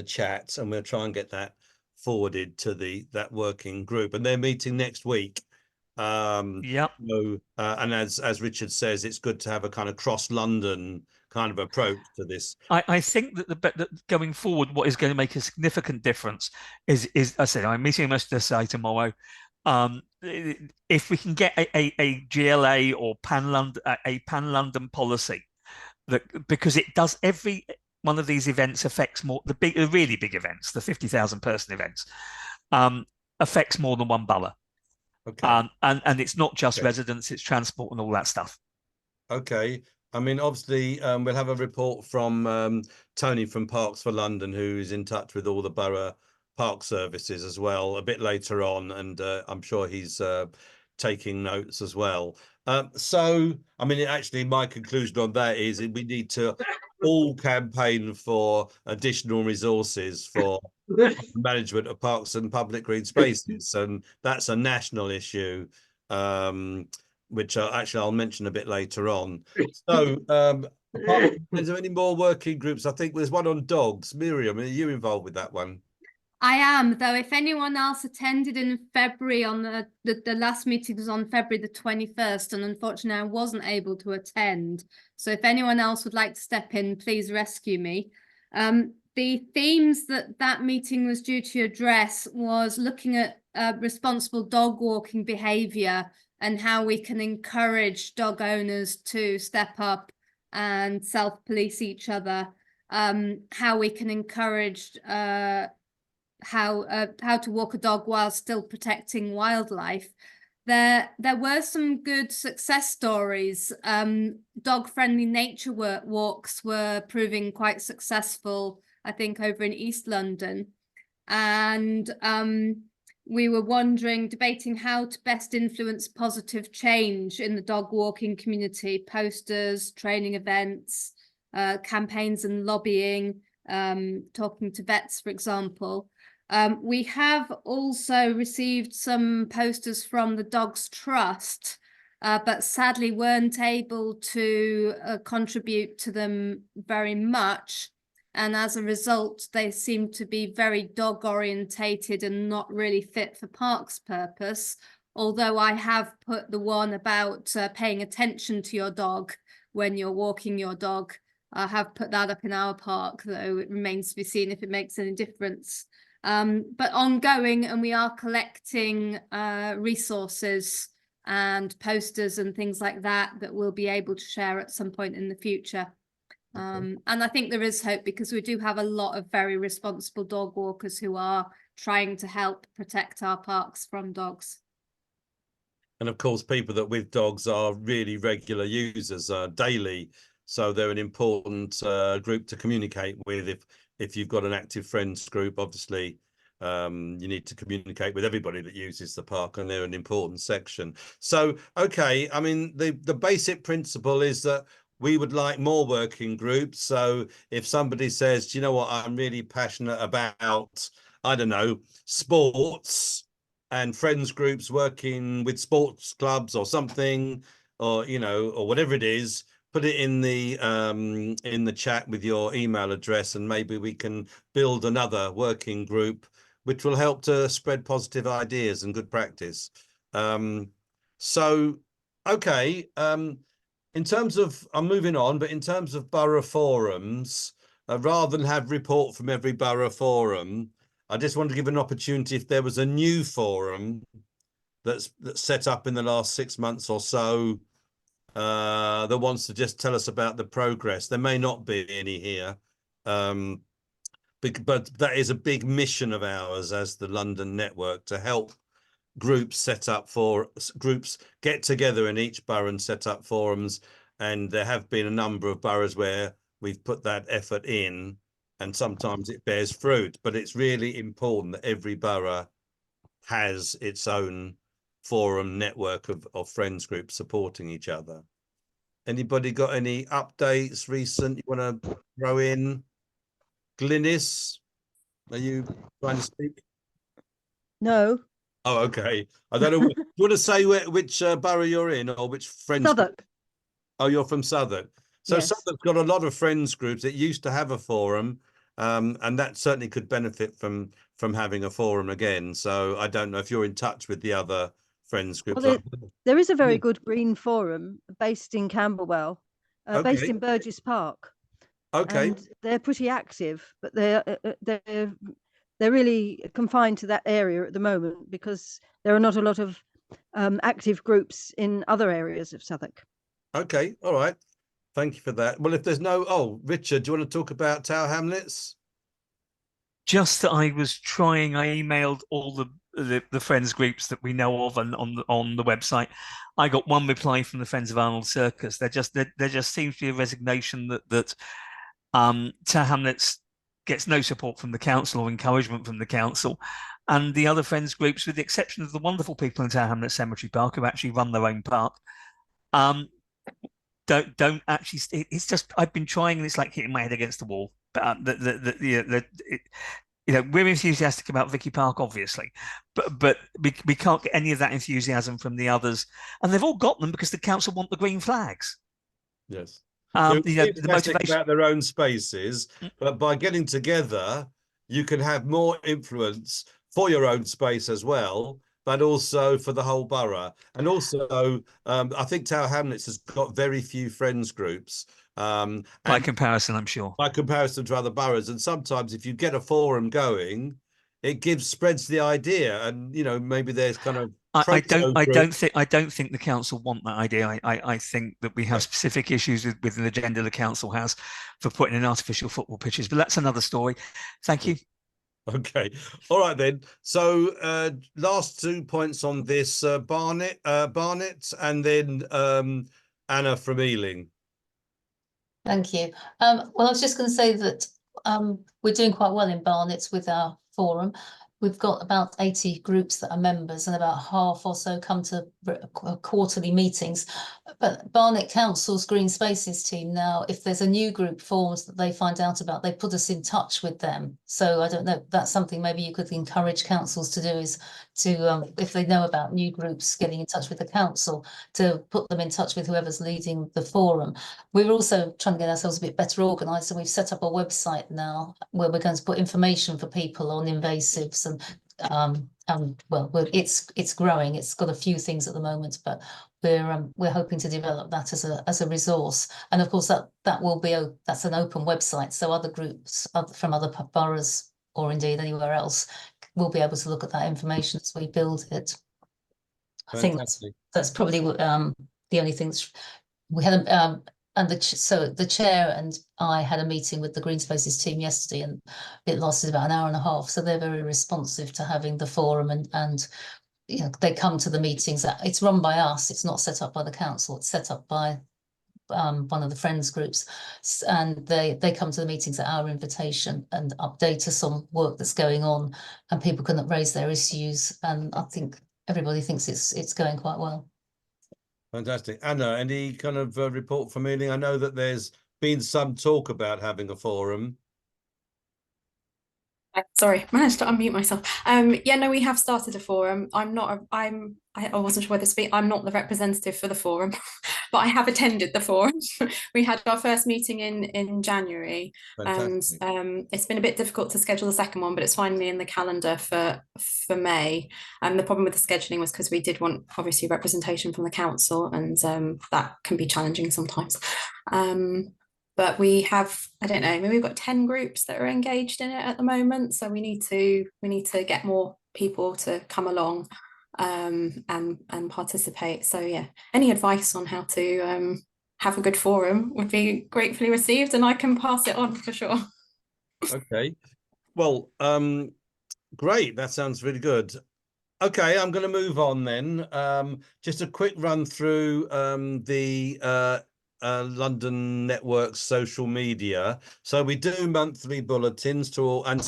chat, and we'll try and get that forwarded to that working group. And they're meeting next week. Yep. So, and as Richard says, it's good to have a kind of cross London kind of approach to this. I think that going forward, what is going to make a significant difference is I said I'm meeting most of the say tomorrow. If we can get a GLA or pan London policy, because it does, every one of these events affects more the really big events, the 50,000 person events, affects more than one borough. Okay. And it's not just residents, it's transport and all that stuff. Okay. I mean, obviously, we'll have a report from Tony from Parks for London, who is in touch with all the borough park services as well a bit later on, and I'm sure he's taking notes as well. So, I mean, actually, my conclusion on that is we need to all campaign for additional resources for management of parks and public green spaces, and that's a national issue, which actually I'll mention a bit later on. So, is there any more working groups? I think there's one on dogs. Miriam, are you involved with that one? I am, though. If anyone else attended in February, on the last meeting was on February the 21st, and unfortunately I wasn't able to attend. So if anyone else would like to step in, please rescue me. The themes that meeting was due to address was looking at responsible dog walking behaviour and how we can encourage dog owners to step up and self-police each other. How we can encourage how to walk a dog while still protecting wildlife. There were some good success stories. Dog-friendly nature walks were proving quite successful, I think, over in East London. And we were debating how to best influence positive change in the dog walking community: posters, training events, campaigns and lobbying, talking to vets, for example. We have also received some posters from the Dogs Trust, but sadly weren't able to contribute to them very much. And as a result, they seem to be very dog orientated and not really fit for parks purpose. Although I have put the one about paying attention to your dog when you're walking your dog. I have put that up in our park, though it remains to be seen if it makes any difference. But ongoing, and we are collecting resources and posters and things like that we'll be able to share at some point in the future. And I think there is hope, because we do have a lot of very responsible dog walkers who are trying to help protect our parks from dogs. And of course, people that with dogs are really regular users daily. So they're an important group to communicate with. If you've got an active friends group, obviously, you need to communicate with everybody that uses the park, and they're an important section. So, okay, I mean, the basic principle is that we would like more working groups. So if somebody says, do you know what, I'm really passionate about, I don't know, sports and friends groups working with sports clubs or something, or, or whatever it is, put it in the chat with your email address, and maybe we can build another working group which will help to spread positive ideas and good practice. So, okay. in terms of, I'm moving on, but in terms of borough forums, rather than have report from every borough forum, I just want to give an opportunity if there was a new forum that's set up in the last 6 months or so, that wants to just tell us about the progress. There may not be any here, but that is a big mission of ours as the London network, to help groups groups get together in each borough and set up forums. And there have been a number of boroughs where we've put that effort in, and sometimes it bears fruit. But it's really important that every borough has its own forum network of friends groups supporting each other. Anybody got any updates recent you want to throw in? Glynis, are you trying to speak? No. Oh, okay. I don't know. Do you want to say which borough you're in, or which friends? Southwark. Oh, you're from Southwark. So Yes. Southwark's got a lot of friends groups. It used to have a forum, and that certainly could benefit from having a forum again. So I don't know if you're in touch with the other friends groups. Well, there is a very Yeah. good green forum based in Camberwell, based Okay. in Burgess Park. Okay. And they're pretty active, but they're really confined to that area at the moment because there are not a lot of active groups in other areas of Southwark. Okay. All right. Thank you for that. Well, if there's no, Richard, do you want to talk about Tower Hamlets? Just that I was trying. I emailed all the friends groups that we know of, and on the website, I got one reply from the Friends of Arnold Circus. There just seems to be a resignation that Tower Hamlets gets no support from the council or encouragement from the council, and the other friends groups, with the exception of the wonderful people in Tower Hamlets Cemetery Park who actually run their own park, don't actually. It's just, I've been trying, and it's like hitting my head against the wall. But we're enthusiastic about Vicky Park, obviously, but we can't get any of that enthusiasm from the others, and they've all got them because the council want the green flags. Yes. The motivation about their own spaces, but by getting together, you can have more influence for your own space as well, but also for the whole borough. And also, I think Tower Hamlets has got very few friends groups. By comparison, I'm sure. By comparison to other boroughs. And sometimes if you get a forum going, it spreads the idea, and maybe there's kind of I don't think the council want that idea. I think that we have specific issues with an agenda the council has for putting in artificial football pitches, but that's another story. Thank you. Okay. All right then. So last 2 points on this, Barnet, and then Anna from Ealing. Thank you. Well, I was just going to say that we're doing quite well in Barnet with our forum. We've got about 80 groups that are members, and about half or so come to quarterly meetings. But Barnet Council's Green Spaces team now, if there's a new group formed that they find out about, they put us in touch with them. So I don't know, that's something maybe you could encourage councils to do, is to, if they know about new groups, getting in touch with the council to put them in touch with whoever's leading the forum. We're also trying to get ourselves a bit better organised, so we've set up a website now where we're going to put information for people on invasives, and well, it's growing. It's got a few things at the moment, but we're hoping to develop that as a resource. And of course, that will be that's an open website, so other groups from other boroughs, or indeed anywhere else, will be able to look at that information as we build it. I think that's probably the only things we had. And so the chair and I had a meeting with the Green Spaces team yesterday, and it lasted about an hour and a half. So they're very responsive to having the forum, and they come to the meetings. It's run by us. It's not set up by the council. It's set up by one of the friends groups, and they come to the meetings at our invitation and update us on work that's going on, and people can raise their issues. And I think everybody thinks it's going quite well. Fantastic. Anna, any kind of report from Ealing? I know that there's been some talk about having a forum. Sorry, managed to unmute myself. Yeah, no, we have started a forum. I wasn't sure whether to speak. I'm not the representative for the forum. but I have attended the forum. We had our first meeting in January. Fantastic. And it's been a bit difficult to schedule the second one, but it's finally in the calendar for May. And the problem with the scheduling was because we did want obviously representation from the council, and that can be challenging sometimes. But we have, I don't know, maybe we've got 10 groups that are engaged in it at the moment. So we need to get more people to come along and participate. So yeah, any advice on how to have a good forum would be gratefully received, and I can pass it on for sure. Okay. Well, great. That sounds really good. Okay, I'm going to move on then. Just a quick run through the London Network's social media. So we do monthly bulletins to all, and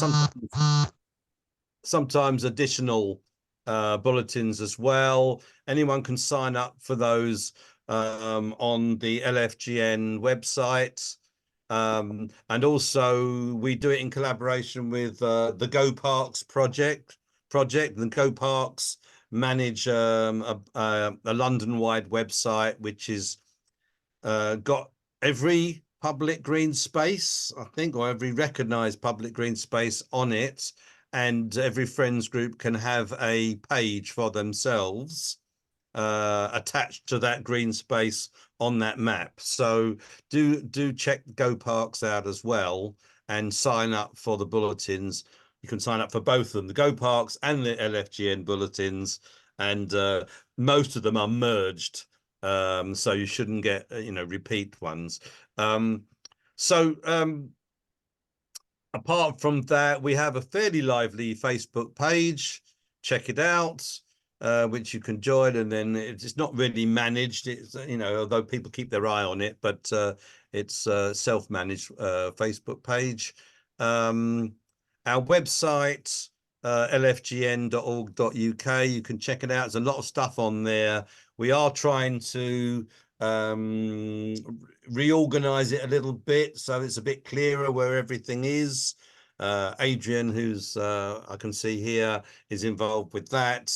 sometimes additional bulletins as well. Anyone can sign up for those on the LFGN website. And also we do it in collaboration with the Go Parks project. The Go Parks manage a London-wide website which is got every public green space, I think, or every recognised public green space on it, and every friends group can have a page for themselves attached to that green space on that map. So do check Go Parks out as well and sign up for the bulletins. You can sign up for both of them, the Go Parks and the LFGN bulletins, and most of them are merged, so you shouldn't get repeat ones. Apart from that, we have a fairly lively Facebook page. Check it out, which you can join, and then it's not really managed. It's although people keep their eye on it, but it's a self-managed Facebook page. Our website, lfgn.org.uk, you can check it out. There's a lot of stuff on there. We are trying to reorganize it a little bit so it's a bit clearer where everything is. Adrian, who's I can see here, is involved with that.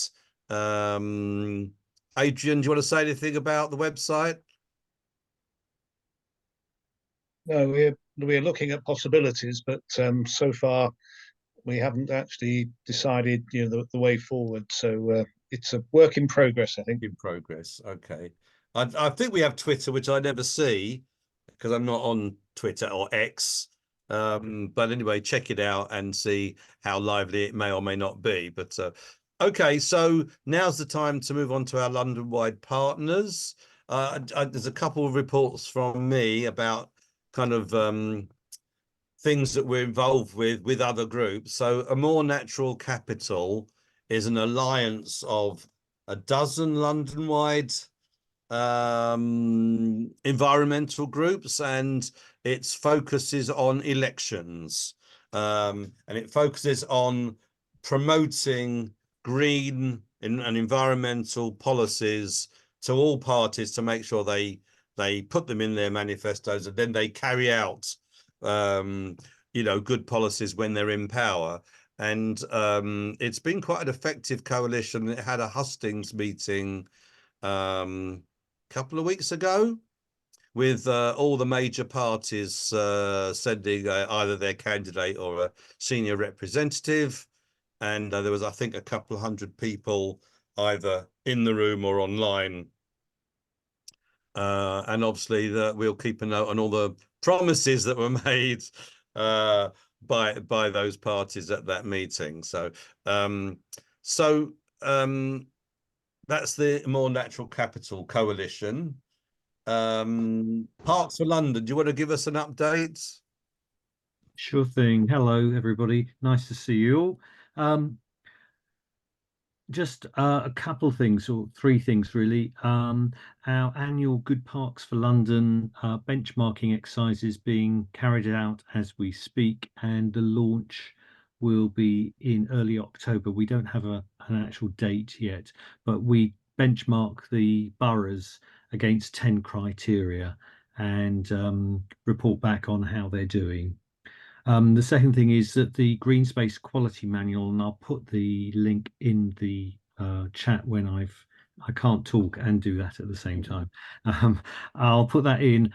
Adrian, do you want to say anything about the website? No, we're looking at possibilities, but so far we haven't actually decided the way forward. So it's a work in progress, I think. In progress. Okay. I think we have Twitter, which I never see because I'm not on Twitter or X. But anyway, check it out and see how lively it may or may not be. But okay, so now's the time to move on to our London-wide partners. There's a couple of reports from me about kind of things that we're involved with other groups. So A More Natural Capital is an alliance of a dozen London-wide environmental groups, and its focuses on elections, and it focuses on promoting green and environmental policies to all parties to make sure they put them in their manifestos, and then they carry out good policies when they're in power. And it's been quite an effective coalition. It had a hustings meeting couple of weeks ago with all the major parties sending either their candidate or a senior representative, and there was, I think, a couple of hundred people either in the room or online, and obviously we'll keep a note on all the promises that were made by those parties at that meeting. So that's the More Natural Capital Coalition. Parks for London, do you want to give us an update? Sure thing. Hello, everybody. Nice to see you all. Just a couple of things, or three things really. Our annual Good Parks for London benchmarking exercise is being carried out as we speak, and the launch will be in early October. We don't have an actual date yet, but we benchmark the boroughs against 10 criteria and report back on how they're doing. The second thing is that the Green Space Quality Manual, and I'll put the link in the chat when I've I can't talk and do that at the same time. I'll put that in.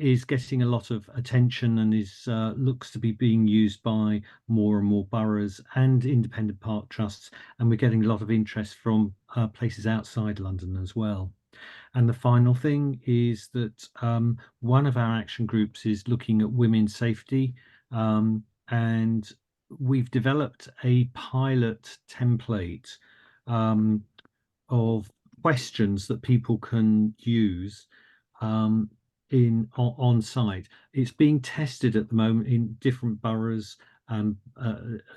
Is getting a lot of attention and is looks to be being used by more and more boroughs and independent park trusts, and we're getting a lot of interest from places outside London as well. And the final thing is that one of our action groups is looking at women's safety, and we've developed a pilot template of questions that people can use on site. It's being tested at the moment in different boroughs and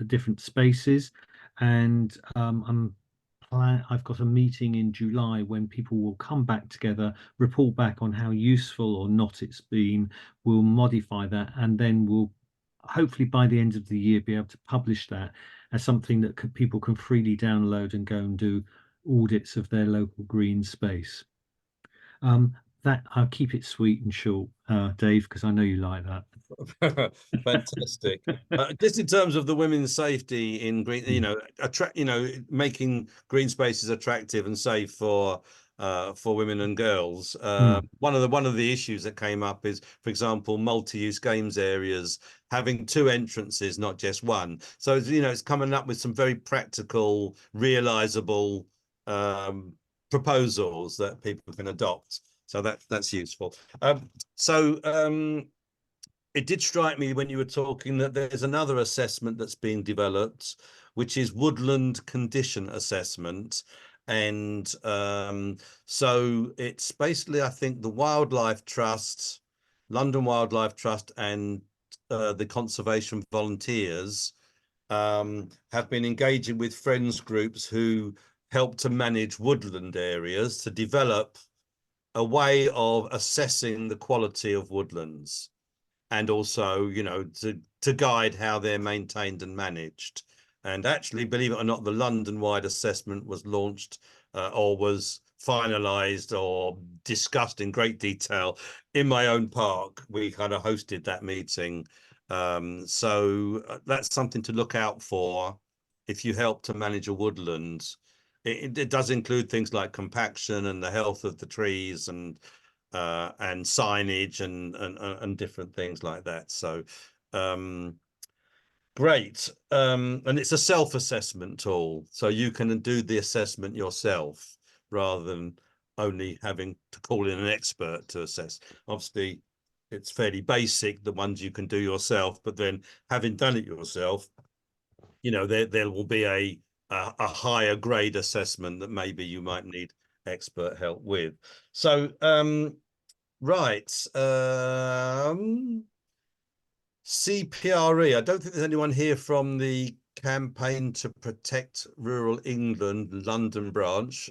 different spaces, and I've got a meeting in July when people will come back together, report back on how useful or not it's been. We'll modify that, and then we'll hopefully by the end of the year be able to publish that as something that people can freely download and go and do audits of their local green space. That I'll keep it sweet and short, Dave, because I know you like that. Fantastic. Just in terms of the women's safety in green, making green spaces attractive and safe for women and girls. One of the issues that came up is, for example, multi-use games areas having 2 entrances, not just one. So it's coming up with some very practical, realizable proposals that people can adopt. So that's useful. It did strike me when you were talking that there's another assessment that's being developed, which is woodland condition assessment. And so it's basically, I think, the Wildlife Trust, London Wildlife Trust, and the conservation volunteers have been engaging with friends groups who help to manage woodland areas to develop a way of assessing the quality of woodlands, and also, to guide how they're maintained and managed. And actually, believe it or not, the London-wide assessment was launched or was finalised or discussed in great detail in my own park. We kind of hosted that meeting. So that's something to look out for if you help to manage a woodland. It does include things like compaction and the health of the trees and signage and different things like that. So great. And it's a self-assessment tool, so you can do the assessment yourself rather than only having to call in an expert to assess. Obviously, it's fairly basic, the ones you can do yourself, but then having done it yourself, there will be a higher grade assessment that maybe you might need expert help with. So right, CPRE. I don't think there's anyone here from the Campaign to Protect Rural England London branch.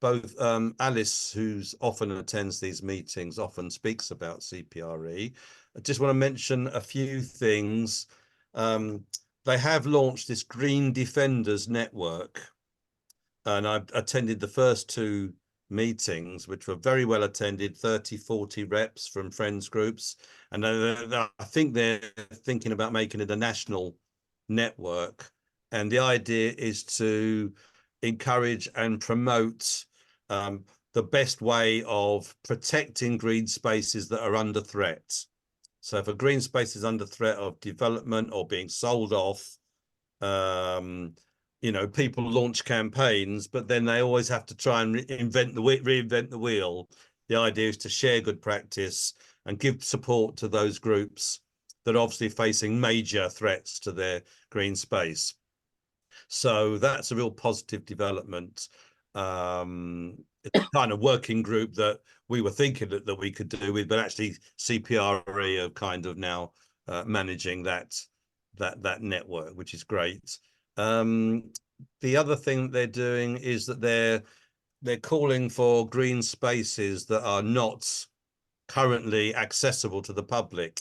Both Alice, who's often attends these meetings, often speaks about CPRE. I just want to mention a few things. They have launched this Green Defenders Network, and I've attended the first 2 meetings, which were very well attended, 30, 40 reps from friends groups. And I think they're thinking about making it a national network. And the idea is to encourage and promote the best way of protecting green spaces that are under threat. So if a green space is under threat of development or being sold off, people launch campaigns, but then they always have to try and reinvent the wheel. The idea is to share good practice and give support to those groups that are obviously facing major threats to their green space. So that's a real positive development. It's a kind of working group that we were thinking that we could do with, but actually CPRE are kind of now managing that network, which is great. The other thing that they're doing is that they're calling for green spaces that are not currently accessible to the public,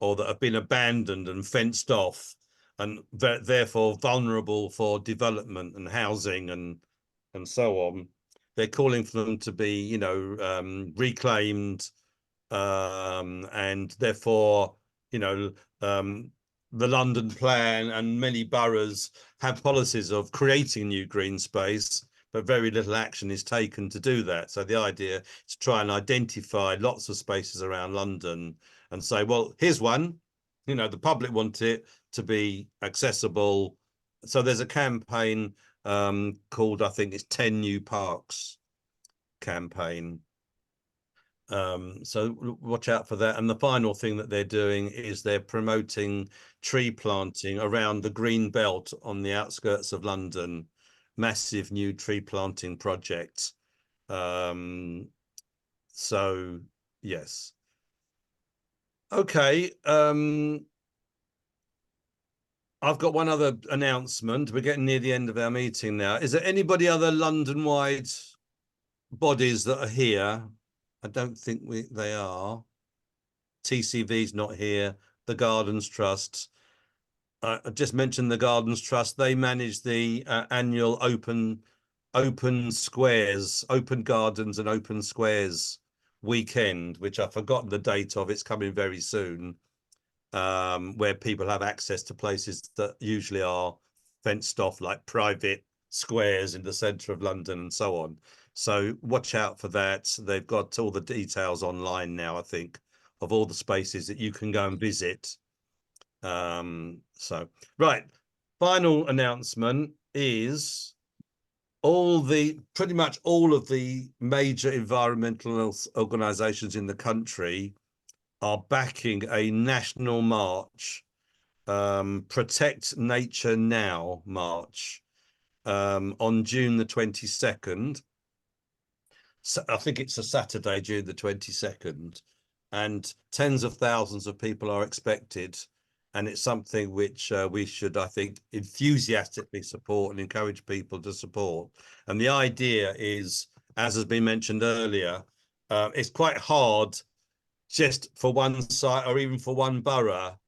or that have been abandoned and fenced off, and therefore vulnerable for development and housing and so on. They're calling for them to be, reclaimed, and therefore, the London plan and many boroughs have policies of creating new green space, but very little action is taken to do that. So the idea is to try and identify lots of spaces around London and say, well, here's one, you know, the public want it to be accessible. So there's a campaign called, I think it's 10 New Parks campaign. So watch out for that. And the final thing that they're doing is they're promoting tree planting around the green belt on the outskirts of London, massive new tree planting project. So yes. Okay. I've got one other announcement. We're getting near the end of our meeting now. Is there anybody other London-wide bodies that are here? I don't think they are. TCV's not here. The Gardens Trust. I just mentioned the Gardens Trust. They manage the annual open squares, open gardens and open squares weekend, which I've forgotten the date of. It's coming very soon, where people have access to places that usually are fenced off, like private squares in the centre of London and so on. So watch out for that. They've got all the details online now, I think, of all the spaces that you can go and visit. So right, final announcement is pretty much all of the major environmental organizations in the country are backing a national march, Protect Nature Now march, on June the 22nd. So I think it's a Saturday, June the 22nd, and tens of thousands of people are expected. And it's something which we should, I think, enthusiastically support and encourage people to support. And the idea is, as has been mentioned earlier, it's quite hard just for one site or even for one borough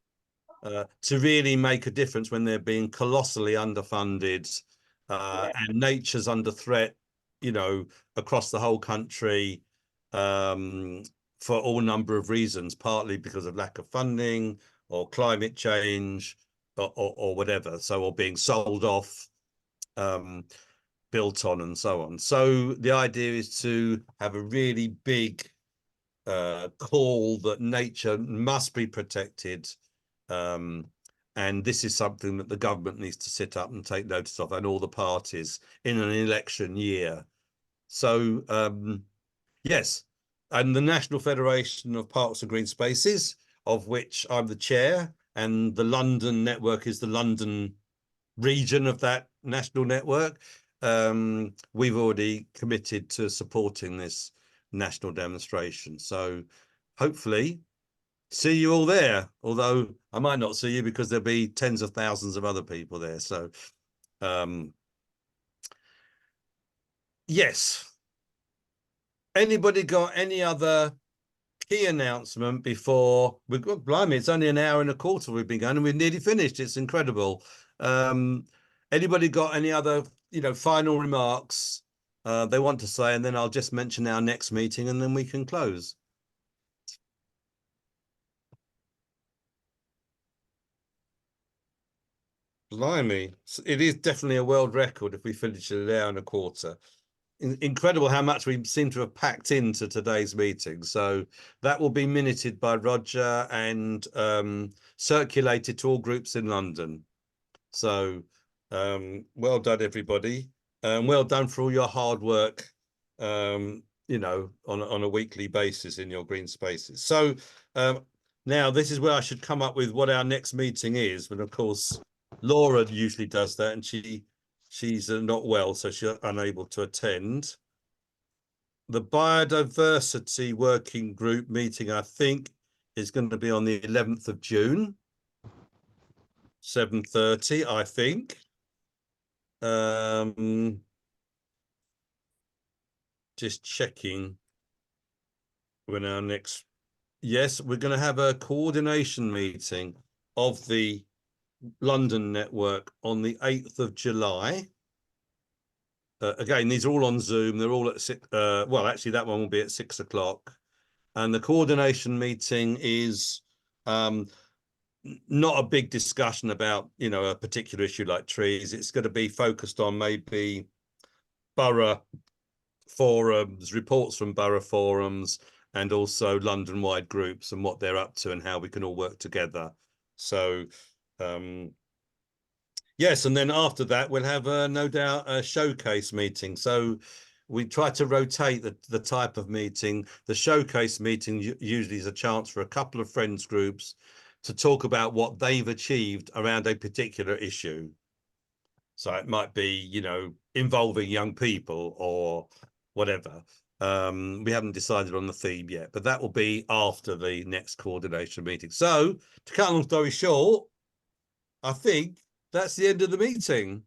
to really make a difference when they're being colossally underfunded and nature's under threat, you know, across the whole country for all number of reasons, partly because of lack of funding or climate change or whatever. So, or being sold off, built on and so on. So the idea is to have a really big call that nature must be protected. And this is something that the government needs to sit up and take notice of, and all the parties in an election year. So yes, and the National Federation of Parks and Green Spaces, of which I'm the chair, and the London network is the London region of that national network. We've already committed to supporting this national demonstration. So hopefully see you all there, although I might not see you because there'll be tens of thousands of other people there. So yes. Anybody got any other key announcement before we've got, blimey, it's only an hour and a quarter we've been going and we've nearly finished. It's incredible. Anybody got any other, you know, final remarks they want to say, and then I'll just mention our next meeting and then we can close. Blimey, it is definitely a world record if we finish in an hour and a quarter. Incredible how much we seem to have packed into today's meeting. So that will be minuted by Roger and circulated to all groups in London. So well done, everybody. Well done for all your hard work, you know, on a weekly basis in your green spaces. So now this is where I should come up with what our next meeting is. But of course, Laura usually does that, and she's not well, so she's unable to attend. The biodiversity working group meeting, I think, is going to be on the 11th of June, 7:30, I think. Just checking when our next, yes, we're going to have a coordination meeting of the London network on the 8th of July. Again, these are all on Zoom. They're all at well, actually, that one will be at 6 o'clock. And the coordination meeting is not a big discussion about, you know, a particular issue like trees. It's going to be focused on maybe borough forums, reports from borough forums, and also London-wide groups and what they're up to and how we can all work together. So yes, and then after that we'll have no doubt a showcase meeting. So we try to rotate the type of meeting. The showcase meeting usually is a chance for a couple of friends groups to talk about what they've achieved around a particular issue. So it might be, you know, involving young people or whatever. We haven't decided on the theme yet, but that will be after the next coordination meeting. So to cut a long story short, I think that's the end of the meeting.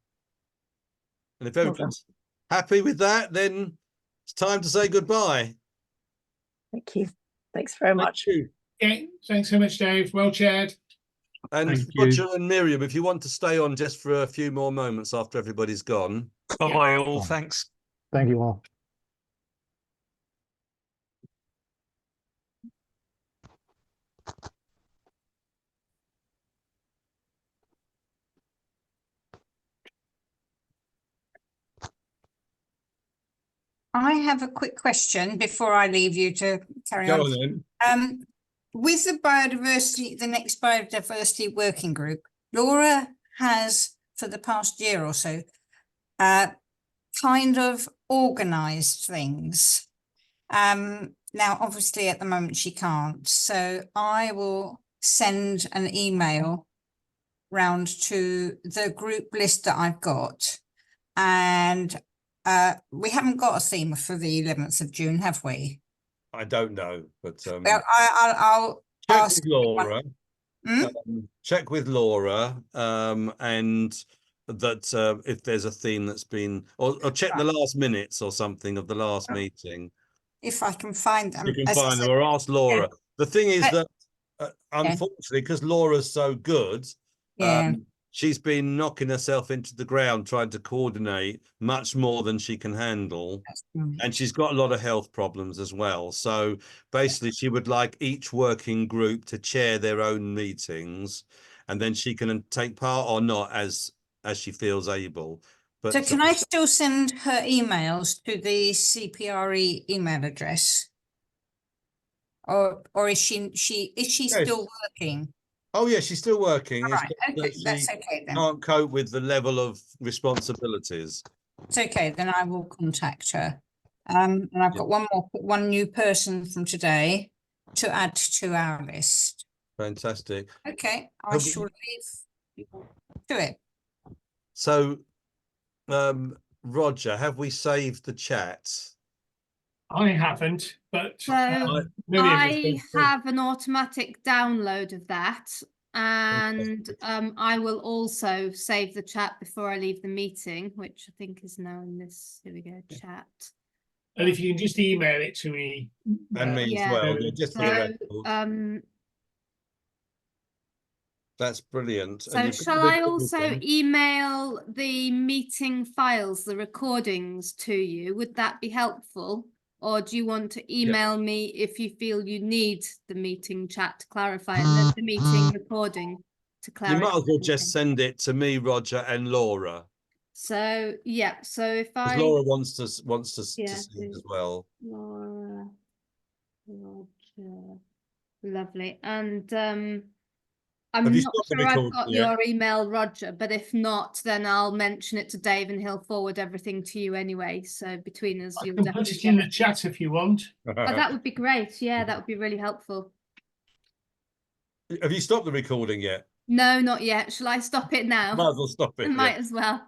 And if everyone's happy with that, then it's time to say goodbye. Thank you. Thanks very much. Thank you. Okay, thanks so much, Dave. Well chaired. And Thank you. Roger and Miriam, if you want to stay on just for a few more moments after everybody's gone. Bye all. Thanks. Thank you all. I have a quick question before I leave you to carry Go on. on then. With the biodiversity, the next biodiversity working group, Laura has for the past year or so kind of organised things. Now, obviously, at the moment she can't, so I will send an email round to the group list that I've got, and we haven't got a theme for the 11th of June, have we? I don't know, but Well, I'll check ask with Laura. Hmm? Check with Laura, and that if there's a theme that's been, or check the last minutes or something of the last meeting. if I can find them. You can As I find them said, or ask Laura. The thing is But- that unfortunately, because Laura's so good, Yeah. she's been knocking herself into the ground trying to coordinate much more than she can handle. And she's got a lot of health problems as well. So basically, she would like each working group to chair their own meetings, and then she can take part or not as she feels able. But So can I still send her emails to the CPRE email address? Or is she Yes. still working? Oh yeah, she's still working. All It's right, just okay, that that's she okay then. can't cope with the level of responsibilities. It's okay, then I will contact her. And I've got one new person from today to add to our list. Fantastic. Okay, I Have we- shall leave you to it. So, Roger, have we saved the chat? I haven't, but So Miriam is I going through. have an automatic download of that, and I will also save the chat before I leave the meeting, which I think is now in this. Here we go, chat. And if you can just email it to me. And me Yeah. as well, yeah, just for the So, record. That's brilliant. So you've got shall the I also recording. email the meeting files, the recordings to you? Would that be helpful? Or do you want to email me if you feel you need the meeting chat to clarify it, the meeting recording to You clarify? might as well anything? just send it to me, Roger, and Laura. So yeah, so if Because I Laura wants to see yeah, it as well. Laura, Roger, lovely. And I'm Have you not stopped the sure I've recording got yet? your email, Roger, but if not, then I'll mention it to Dave and he'll forward everything to you anyway. So between us, I you'll can definitely put it in get the chat if you want. Oh, that would be great. Yeah, that would be really helpful. Have you stopped the recording yet? No, not yet. Shall I stop it now? Might as well stop I it. might as well.